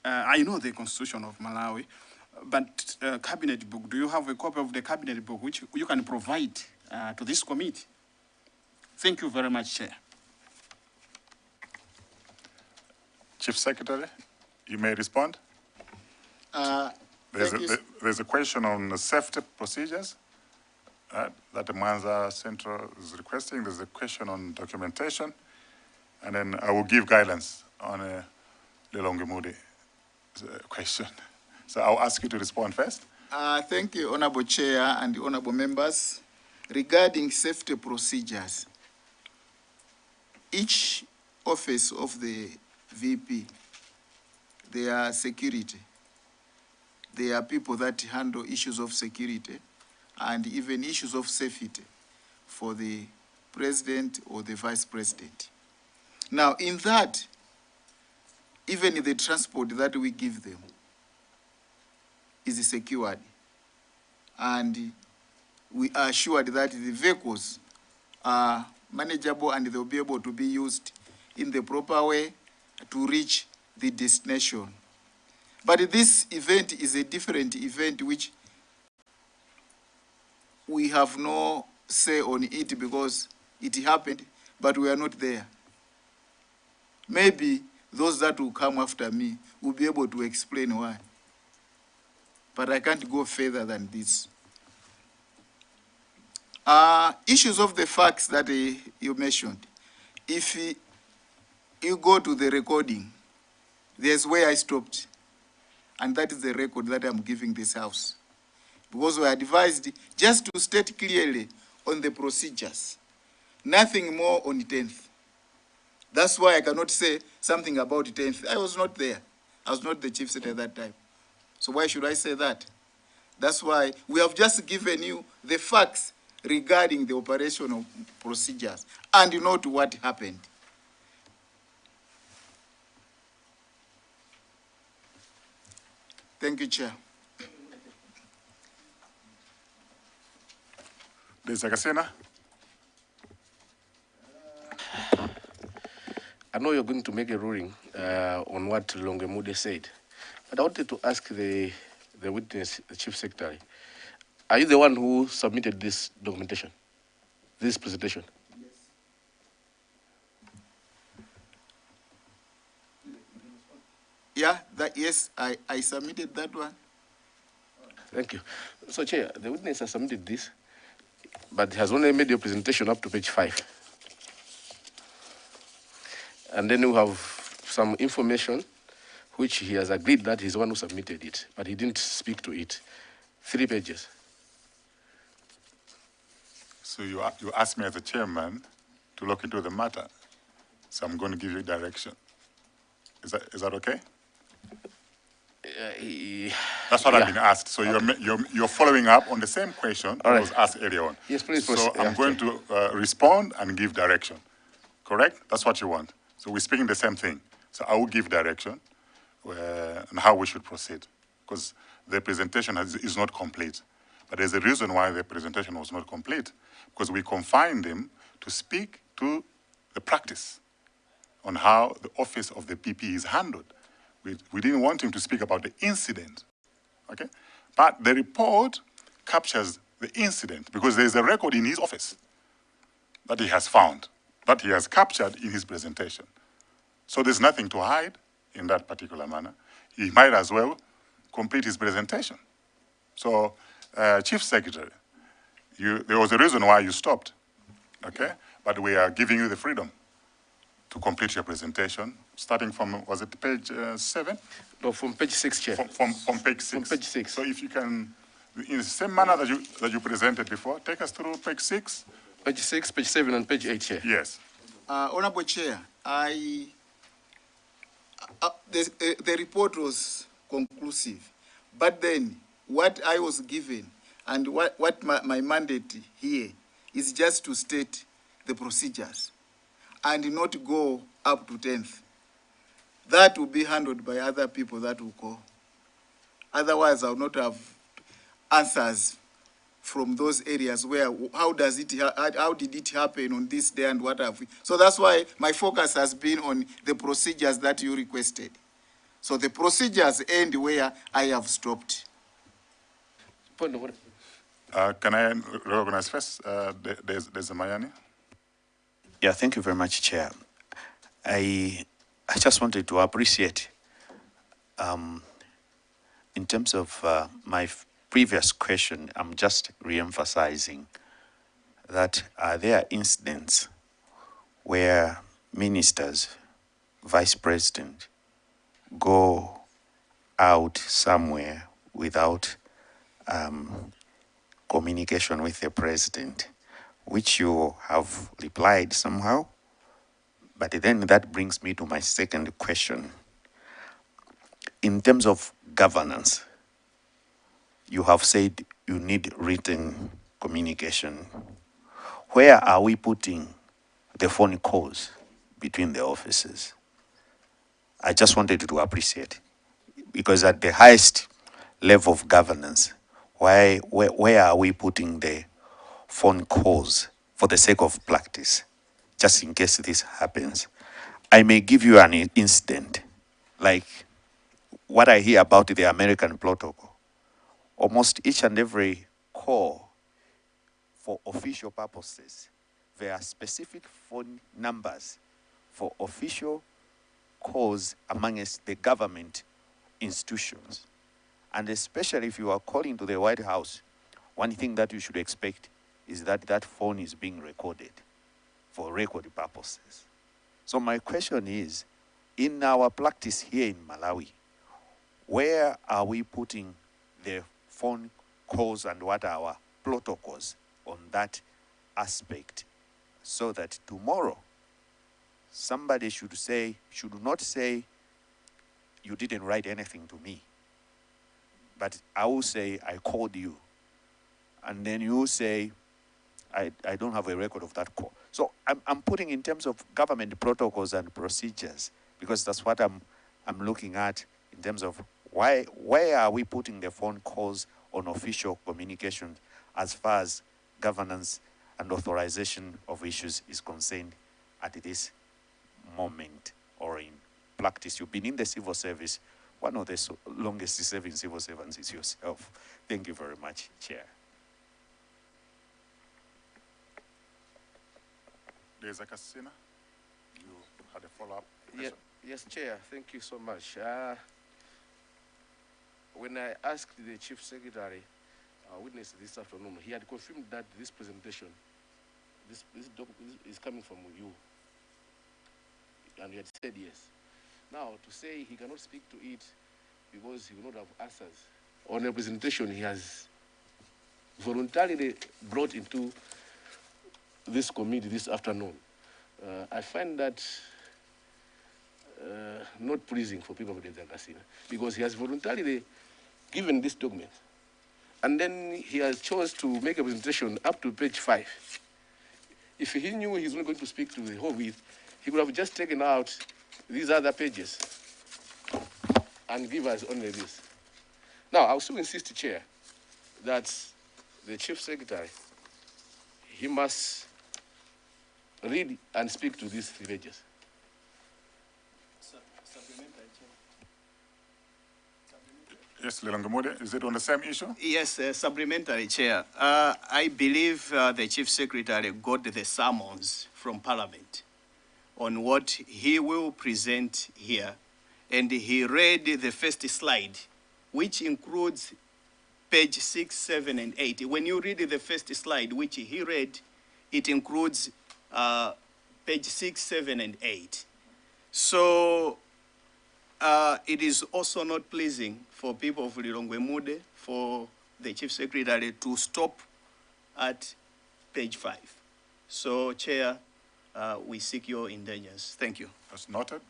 I know the constitution of Malawi, but cabinet book, do you have a copy of the cabinet book which you can provide to this committee? Thank you very much, Chair. Chief Secretary, you may respond. There's a question on the safety procedures that the Mwanza Central is requesting. There's a question on documentation. And then I will give guidance on the Longemudi question. So I'll ask you to respond first. Thank you, Honorable Chair and Honorable Members. Regarding safety procedures, each office of the VP, there are security. There are people that handle issues of security and even issues of safety for the president or the vice president. Now, in that, even the transport that we give them is secured. And we are assured that the vehicles are manageable and they'll be able to be used in the proper way to reach the destination. But this event is a different event which we have no say on it because it happened, but we are not there. Maybe those that will come after me will be able to explain why. But I can't go further than this. Issues of the facts that you mentioned. If you go to the recording, there's where I stopped. And that is the record that I'm giving this House. Because we are advised just to state clearly on the procedures. Nothing more on the 10th. That's why I cannot say something about the 10th. I was not there. I was not the chief secretary at that time. So why should I say that? That's why we have just given you the facts regarding the operational procedures and not what happened. Thank you, Chair. Kasena. I know you're going to make a ruling on what Longemudi said, but I wanted to ask the witness, the Chief Secretary, are you the one who submitted this documentation, this presentation? Yeah, yes, I submitted that one. Thank you. So, Chair, the witness has submitted this, but has only made your presentation up to page 5. And then we have some information which he has agreed that he's the one who submitted it, but he didn't speak to it. 3 pages. So you asked me as a chairman to look into the matter. So I'm going to give you direction. Is that okay? That's what I've been asked. So you're following up on the same question that was asked earlier on. Yes, please. So I'm going to respond and give direction. Correct? That's what you want. So we're speaking the same thing. So I will give direction on how we should proceed, because the presentation is not complete. But there's a reason why the presentation was not complete, because we confined him to speak to the practice on how the office of the PP is handled. We didn't want him to speak about the incident, okay? But the report captures the incident, because there is a record in his office that he has found, that he has captured in his presentation. So there's nothing to hide in that particular manner. He might as well complete his presentation. So, Chief Secretary, there was a reason why you stopped, okay? But we are giving you the freedom to complete your presentation, starting from, was it page 7? No, from page 6, Chair. From page 6. From page 6. So if you can, in the same manner that you presented before, take us through page 6. Page 6, page 7, and page 8, Chair. Yes. Honorable Chair, the report was conclusive, but then what I was given and what my mandate here is just to state the procedures and not go up to 10th. That will be handled by other people that will go. Otherwise, I will not have answers from those areas where, how did it happen on this day and what have we. So that's why my focus has been on the procedures that you requested. So the procedures end where I have stopped. Can I recognize first, there's a Mayani? Yeah, thank you very much, Chair. I just wanted to appreciate, in terms of my previous question, I'm just re-emphasizing that there are incidents where ministers, vice president, go out somewhere without communication with the president, which you have replied somehow. But then that brings me to my second question. In terms of governance, you have said you need written communication. Where are we putting the phone calls between the offices? I just wanted to appreciate, because at the highest level of governance, where are we putting the phone calls for the sake of practice, just in case this happens? I may give you an incident, like what I hear about the American protocol. Almost each and every call for official purposes, there are specific phone numbers for official calls amongst the government institutions. And especially if you are calling to the White House, one thing that you should expect is that that phone is being recorded for record purposes. So my question is, in our practice here in Malawi, where are we putting the phone calls and what are our protocols on that aspect, so that tomorrow somebody should not say, you didn't write anything to me, but I will say, I called you, and then you say, I don't have a record of that call. So I'm putting in terms of government protocols and procedures, because that's what I'm looking at in terms of where are we putting the phone calls on official communication as far as governance and authorization of issues is concerned at this moment or in practice. You've been in the civil service. One of the longest serving civil servants is yourself. Thank you very much, Chair. There's a Cassina. You had a follow-up question? Yes, Chair. Thank you so much. When I asked the Chief Secretary, witness this afternoon, he had confirmed that this presentation, this is coming from you. And he had said yes. Now, to say he cannot speak to it because he will not have answers on a presentation he has voluntarily brought into this committee this afternoon, I find that not pleasing for people of the Casino, because he has voluntarily given this document, and then he has chose to make a presentation up to page 5. If he knew he's not going to speak to the whole width, he could have just taken out these other pages and give us only this. Now, I also insist, Chair, that the Chief Secretary, he must read and speak to these 3 pages. Yes, Lelangamude, is it on the same issue? Yes, supplementary chair. I believe the chief secretary got the summons from Parliament on what he will present here. And he read the first slide, which includes page 6, 7, and 8. When you read the first slide, which he read, it includes page 6, 7, and 8. So it is also not pleasing for people of Lilongwe for the chief secretary to stop at page 5. So, Chair, we seek your indulgence. Thank you. That's noted.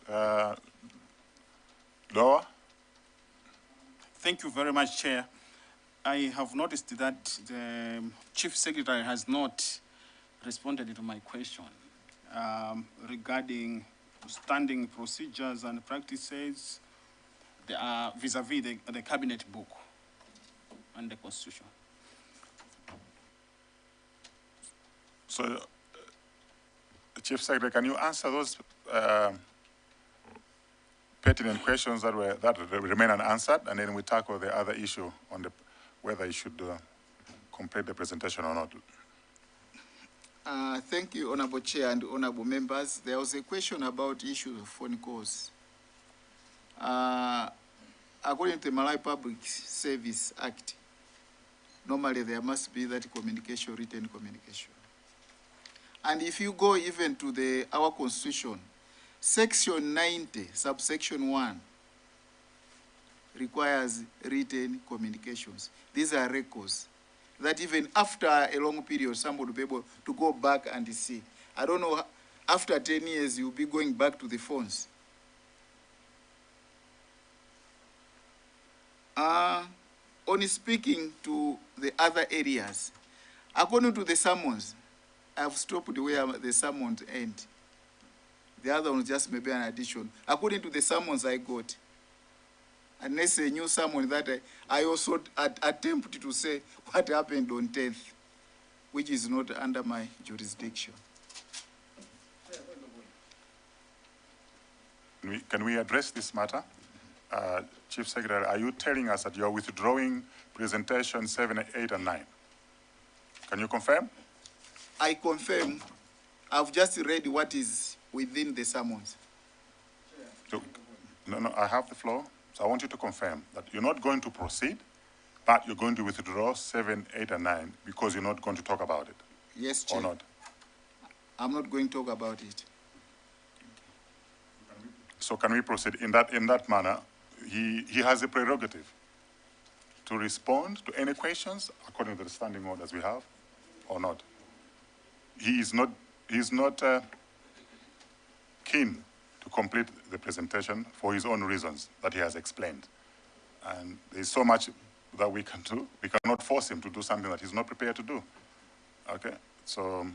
Lower. Thank you very much, Chair. I have noticed that the Chief Secretary has not responded to my question regarding standing procedures and practices vis-a-vis the Cabinet book and the Constitution. So, Chief Secretary, can you answer those pertinent questions that remain unanswered, and then we tackle the other issue on whether you should complete the presentation or not? Thank you, Honorable Chair and Honorable Members. There was a question about issues of phone calls. According to the Malawi Public Service Act, normally there must be that communication, written communication. And if you go even to our Constitution, Section 90, subsection 1, requires written communications. These are records that even after a long period, somebody will be able to go back and see. I don't know, after 10 years, you'll be going back to the phones. On speaking to the other areas, according to the summons, I've stopped where the summons end. The other one just maybe an addition. According to the summons I got, unless a new summon that I also attempt to say what happened on 10th, which is not under my jurisdiction. Can we address this matter? Chief Secretary, are you telling us that you're withdrawing presentation 7, 8, and 9? Can you confirm? I confirm. I've just read what is within the summons. So, no, I have the floor. So I want you to confirm that you're not going to proceed, but you're going to withdraw 7, 8, and 9 because you're not going to talk about it. Yes, Chair. Or not? I'm not going to talk about it. So can we proceed in that manner? He has a prerogative to respond to any questions according to the standing orders we have, or not. He is not keen to complete the presentation for his own reasons that he has explained. And there's so much that we can do. We cannot force him to do something that he's not prepared to do. Okay? So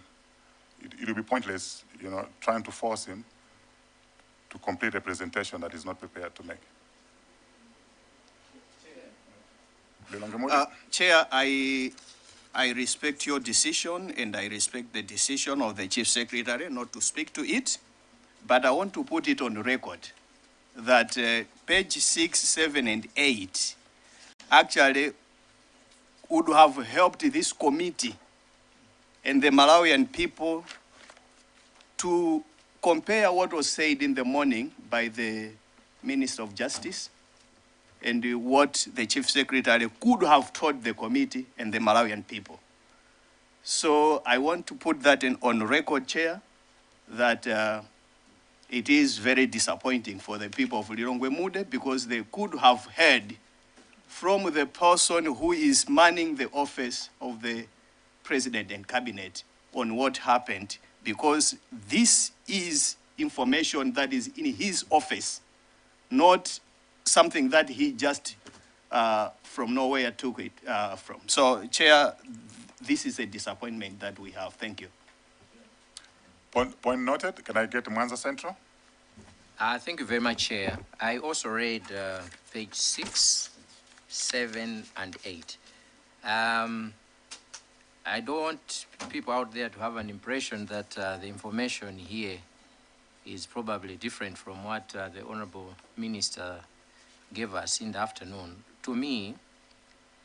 it will be pointless, trying to force him to complete a presentation that he's not prepared to make. Chair, I respect your decision, and I respect the decision of the Chief Secretary not to speak to it, but I want to put it on record that page 6, 7, and 8 actually would have helped this committee and the Malawian people to compare what was said in the morning by the Minister of Justice and what the Chief Secretary could have told the committee and the Malawian people. So I want to put that on record, Chair, that it is very disappointing for the people of Lilongwe because they could have heard from the person who is manning the office of the President and Cabinet on what happened, because this is information that is in his office, not something that he just from nowhere took it from. So, Chair, this is a disappointment that we have. Thank you. Point noted. Can I get Mwanza Central? Thank you very much, Chair. I also read page 6, 7, and 8. I don't want people out there to have an impression that the information here is probably different from what the Honorable Minister gave us in the afternoon. to me,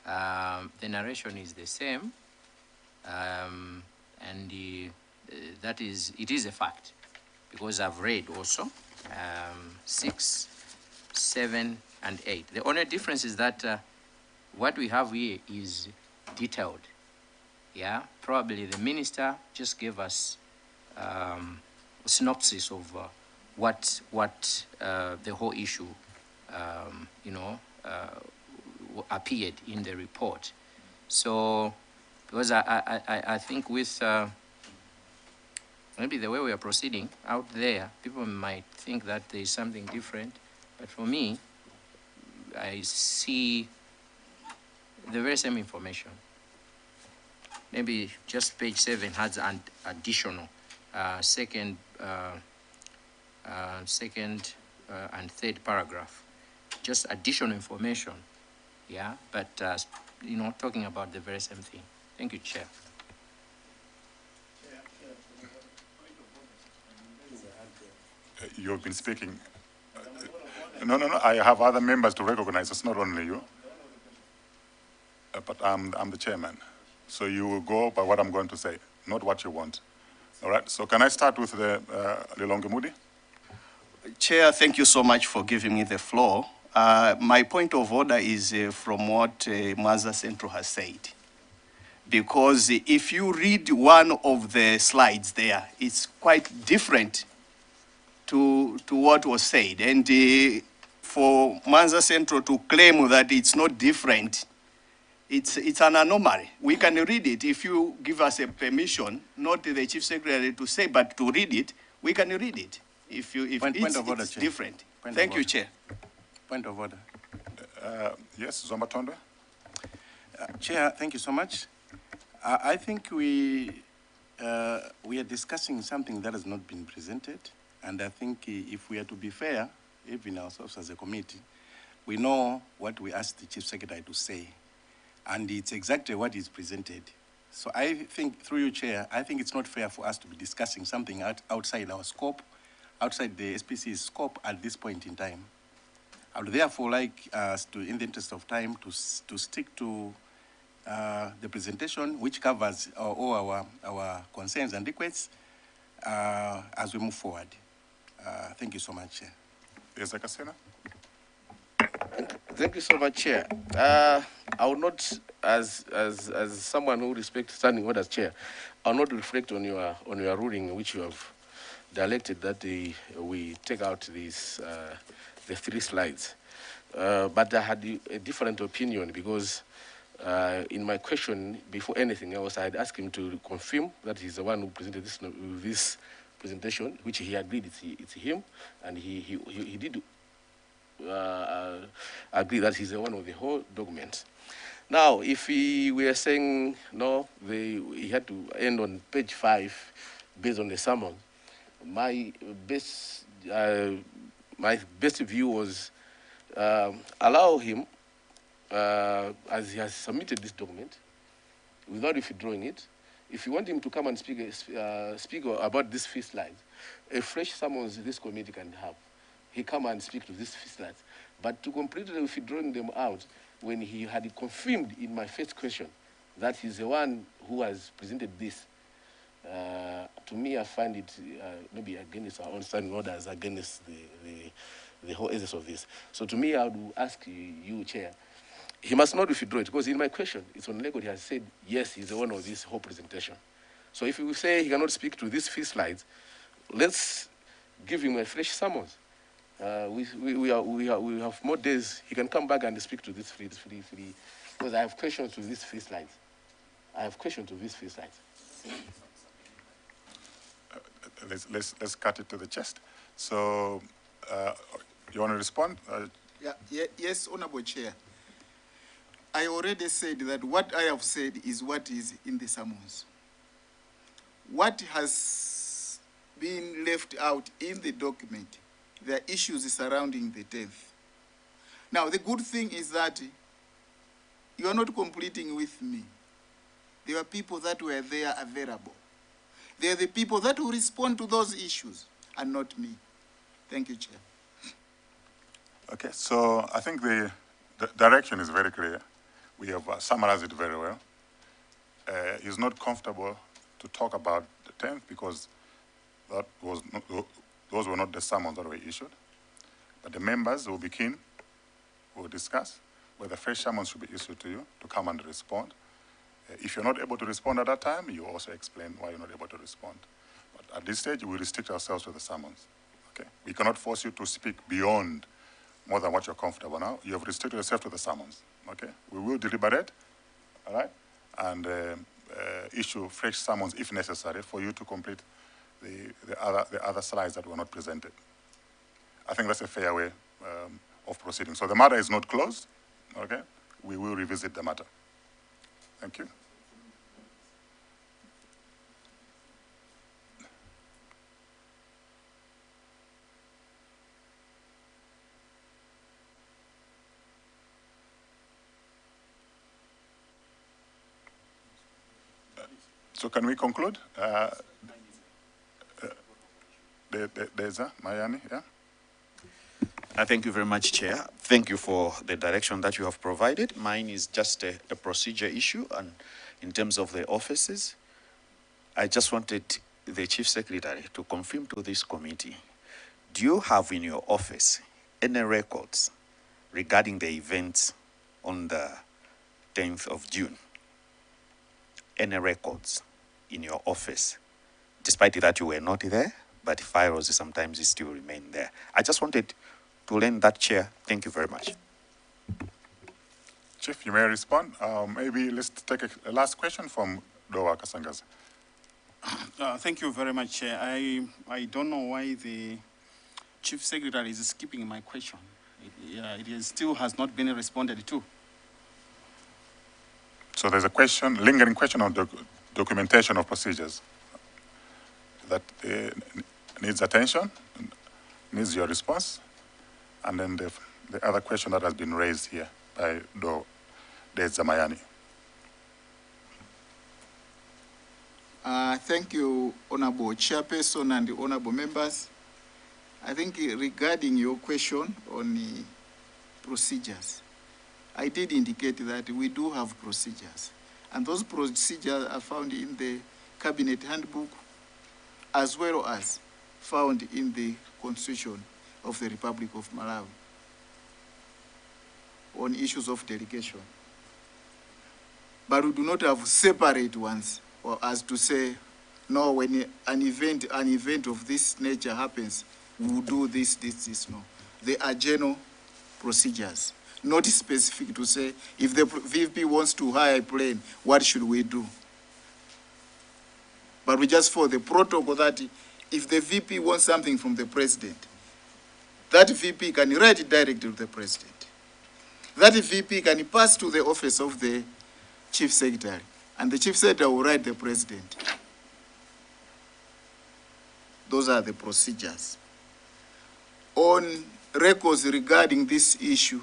the narration is the same, and it is a fact, because I've read also 6, 7, and 8. The only difference is that what we have here is detailed. Yeah, probably the minister just gave us a synopsis of what the whole issue, appeared in the report. So, because I think with maybe the way we are proceeding out there, people might think that there is something different, but for me, I see the very same information. Maybe just page 7 has an additional second and third paragraph, just additional information, yeah, but talking about the very same thing. Thank you, Chair. You've been speaking. No. I have other members to recognize. It's not only you. But I'm the chairman. So you will go by what I'm going to say, not what you want. All right. So can I start with the Lilonge Moody? Chair, thank you so much for giving me the floor. My point of order is from what Mwanza Central has said. Because if you read one of the slides there, it's quite different to what was said. And for Mwanza Central to claim that it's not different, it's an anomaly. We can read it if you give us a permission, not the Chief Secretary to say, but to read it, we can read it. If Point of order, it's Chair. different. Point Thank of you, order. Chair. Point of order. Yes, Zomba Tondo. Chair, thank you so much. I think we are discussing something that has not been presented, and I think if we are to be fair, even ourselves as a committee, we know what we asked the Chief Secretary to say, and it's exactly what is presented. So I think, through you, Chair, I think it's not fair for us to be discussing something outside our scope, outside the SPC's scope at this point in time. I would therefore like us to, in the interest of time, to stick to the presentation, which covers all our concerns and requests as we move forward. Thank you so much, Chair. Yes, Akasena. Thank you so much, Chair. I will not, as someone who respects standing orders, Chair, I will not reflect on your ruling, which you have directed that we take out these the 3 slides. But I had a different opinion because in my question, before anything else, I had asked him to confirm that he's the one who presented this presentation, which he agreed it's him, and he did agree that he's the one of the whole document. Now, if we were saying no, he had to end on page 5 based on the summon, my best view was allow him, as he has submitted this document, without withdrawing it. If you want him to come and speak about these 3 slides, a fresh summons this committee can have. He come and speak to these 3 slides. But to completely withdrawing them out, when he had confirmed in my first question that he's the one who has presented this, to me, I find it maybe against our own standing orders, against the whole essence of this. So to me, I would ask you, Chair, he must not withdraw it, because in my question, it's on record, he has said, yes, he's the one of this whole presentation. So if we say he cannot speak to these 3 slides, let's give him a fresh summons. We have more days. He can come back and speak to these 3, because I have questions to these 3 slides. Let's cut it to the chest. So, you want to respond? Yes, Honorable Chair. I already said that what I have said is what is in the summons. What has been left out in the document, the issues surrounding the 10th. Now, the good thing is that you are not completing with me. There are people that were there available. They are the people that will respond to those issues, and not me. Thank you, Chair. Okay, so I think the The direction is very clear. We have summarized it very well. He's not comfortable to talk about the 10th because that was not, those were not the summons that were issued. But the members will be keen, will discuss whether fresh summons should be issued to you to come and respond. If you're not able to respond at that time, you also explain why you're not able to respond. But at this stage, we restrict ourselves to the summons. Okay? We cannot force you to speak beyond more than what you're comfortable now. You have restricted yourself to the summons. Okay? We will deliberate, all right, and issue fresh summons if necessary for you to complete the other slides that were not presented. I think that's a fair way of proceeding. So the matter is not closed. Okay? We will revisit the matter. Thank you. So can we conclude? There's Mayani, yeah? Thank you very much, Chair. Thank you for the direction that you have provided. Mine is just a procedure issue, and in terms of the offices, I just wanted the Chief Secretary to confirm to this committee, do you have in your office any records regarding the events on the 10th of June? Any records in your office, despite that you were not there, but files sometimes still remain there. I just wanted to learn that, Chair. Thank you very much. Chief, you may respond. Maybe let's take a last question from Dowa Kasangazi. Thank you very much, Chair. I don't know why the Chief Secretary is skipping my question. It still has not been responded to. So there's a question, lingering question on documentation of procedures that needs attention, needs your response, and then the other question that has been raised here by Zamayani. Thank you, Honorable Chairperson and the Honorable Members. I think regarding your question on the procedures, I did indicate that we do have procedures. And those procedures are found in the Cabinet Handbook as well as found in the Constitution of the Republic of Malawi on issues of delegation. But we do not have separate ones, or as to say, no, when an event of this nature happens, we will do this. No. They are general procedures, not specific to say, if the VP wants to hire a plane, what should we do? But we just follow the protocol that if the VP wants something from the president, that VP can write it directly to the president. That VP can pass to the office of the Chief Secretary, and the Chief Secretary will write the president. Those are the procedures. On records regarding this issue,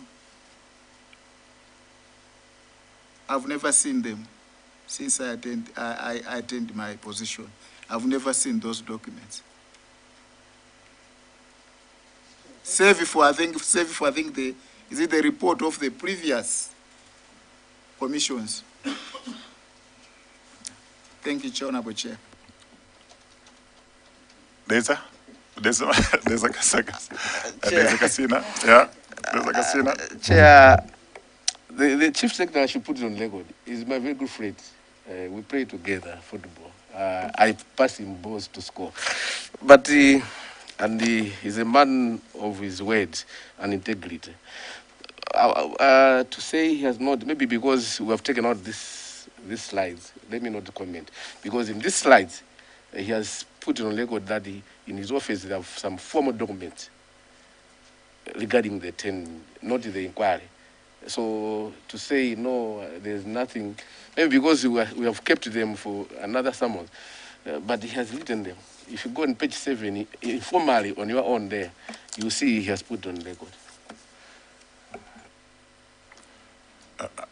I've never seen them since I attend my position. I've never seen those documents. Save for I think is it the report of the previous commissions? Thank you, Chair, Honorable Chair. There's a casino. Yeah, there's a casino. Chair, the Chief Secretary should put it on record. He's my very good friend. We play together football. I pass him balls to score. But he's a man of his word and integrity. To say he has not, maybe because we have taken out these slides, let me not comment. Because in these slides, he has put on record that in his office they have some formal documents regarding the 10, not the inquiry. So to say no, there's nothing, maybe because we have kept them for another summons, but he has written them. If you go on page 7, informally on your own there, you see he has put on record.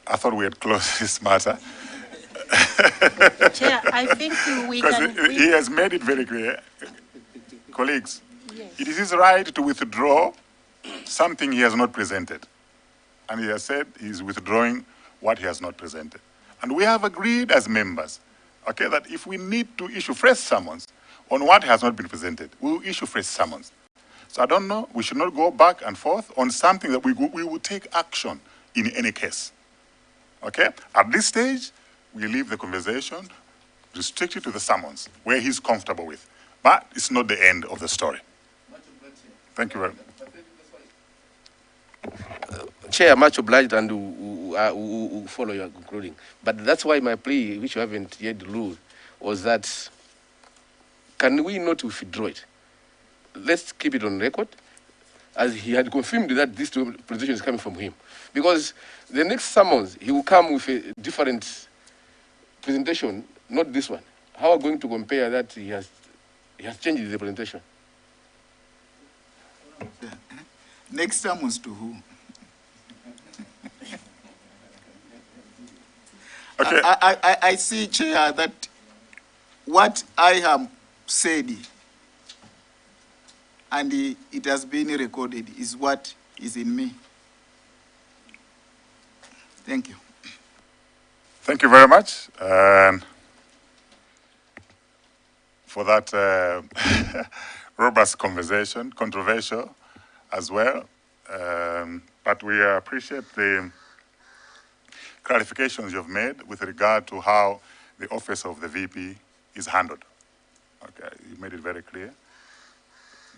I thought we had closed this matter. Chair, I think we can... Because he has made it very clear. Colleagues, yes. It is his right to withdraw something he has not presented. and he has said he's withdrawing what he has not presented. And we have agreed as members, okay, that if we need to issue fresh summons on what has not been presented, we will issue fresh summons. So I don't know, we should not go back and forth on something that we will take action in any case. Okay? At this stage, we leave the conversation restricted to the summons, where he's comfortable with. But it's not the end of the story. Thank you very much. Chair, much obliged, and we'll follow your concluding. But that's why my plea, which you haven't yet ruled, was that can we not withdraw it? Let's keep it on record, as he had confirmed that this presentation is coming from him. Because the next summons, he will come with a different presentation, not this one. How are we going to compare that he has changed the presentation? Next summons to who? Okay. I see, Chair, that what I have said, and it has been recorded, is what is in me. Thank you. Thank you very much for that robust conversation, controversial as well. But we appreciate the clarifications you've made with regard to how the office of the VP is handled. Okay, you made it very clear.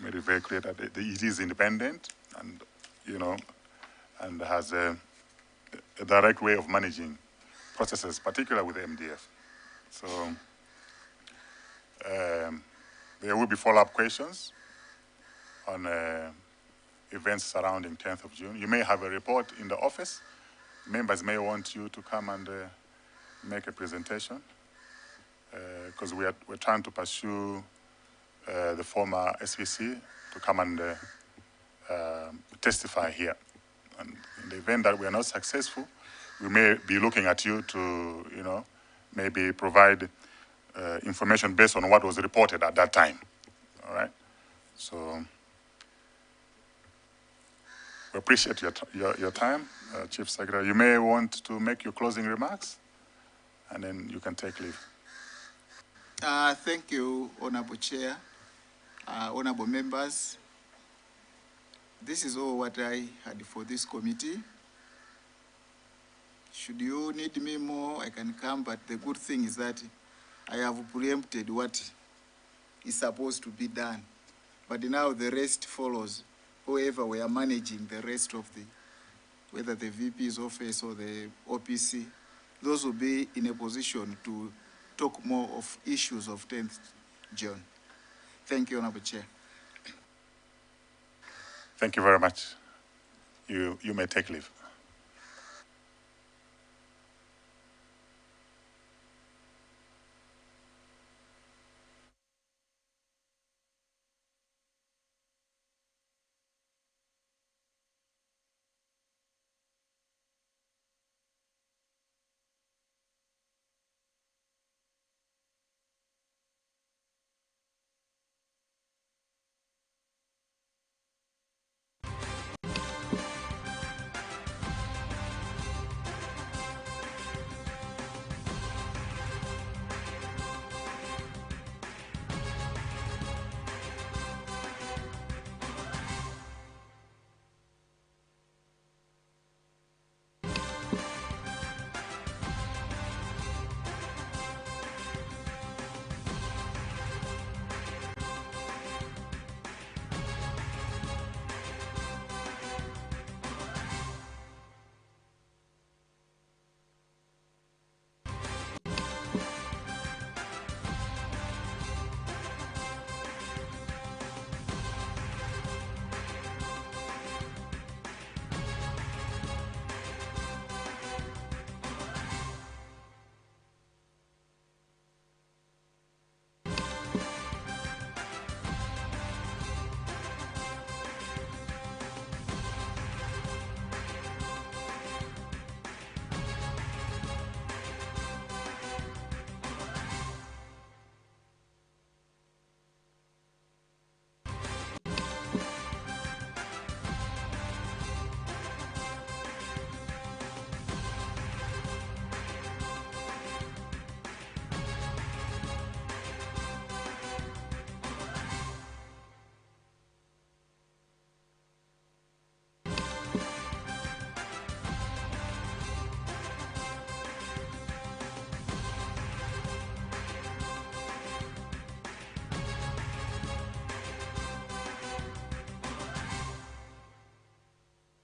Made it very clear that it is independent and, you know, and has a direct way of managing processes, particularly with MDF. So there will be follow-up questions on events surrounding 10th of June. You may have a report in the office. Members may want you to come and make a presentation because we're trying to pursue the former SPC to come and testify here. And in the event that we are not successful, we may be looking at you to, you know, maybe provide information based on what was reported at that time. All right? So we appreciate your time, Chief Secretary. You may want to make your closing remarks, and then you can take leave. Thank you, Honorable Chair, honorable members. This is all what I had for this committee. Should you need me more, I can come, but the good thing is that I have preempted what is supposed to be done. But now the rest follows. However, we are managing the rest of the, whether the VP's office or the OPC, those will be in a position to talk more of issues of 10th June. Thank you, Honorable Chair. Thank you very much. You may take leave.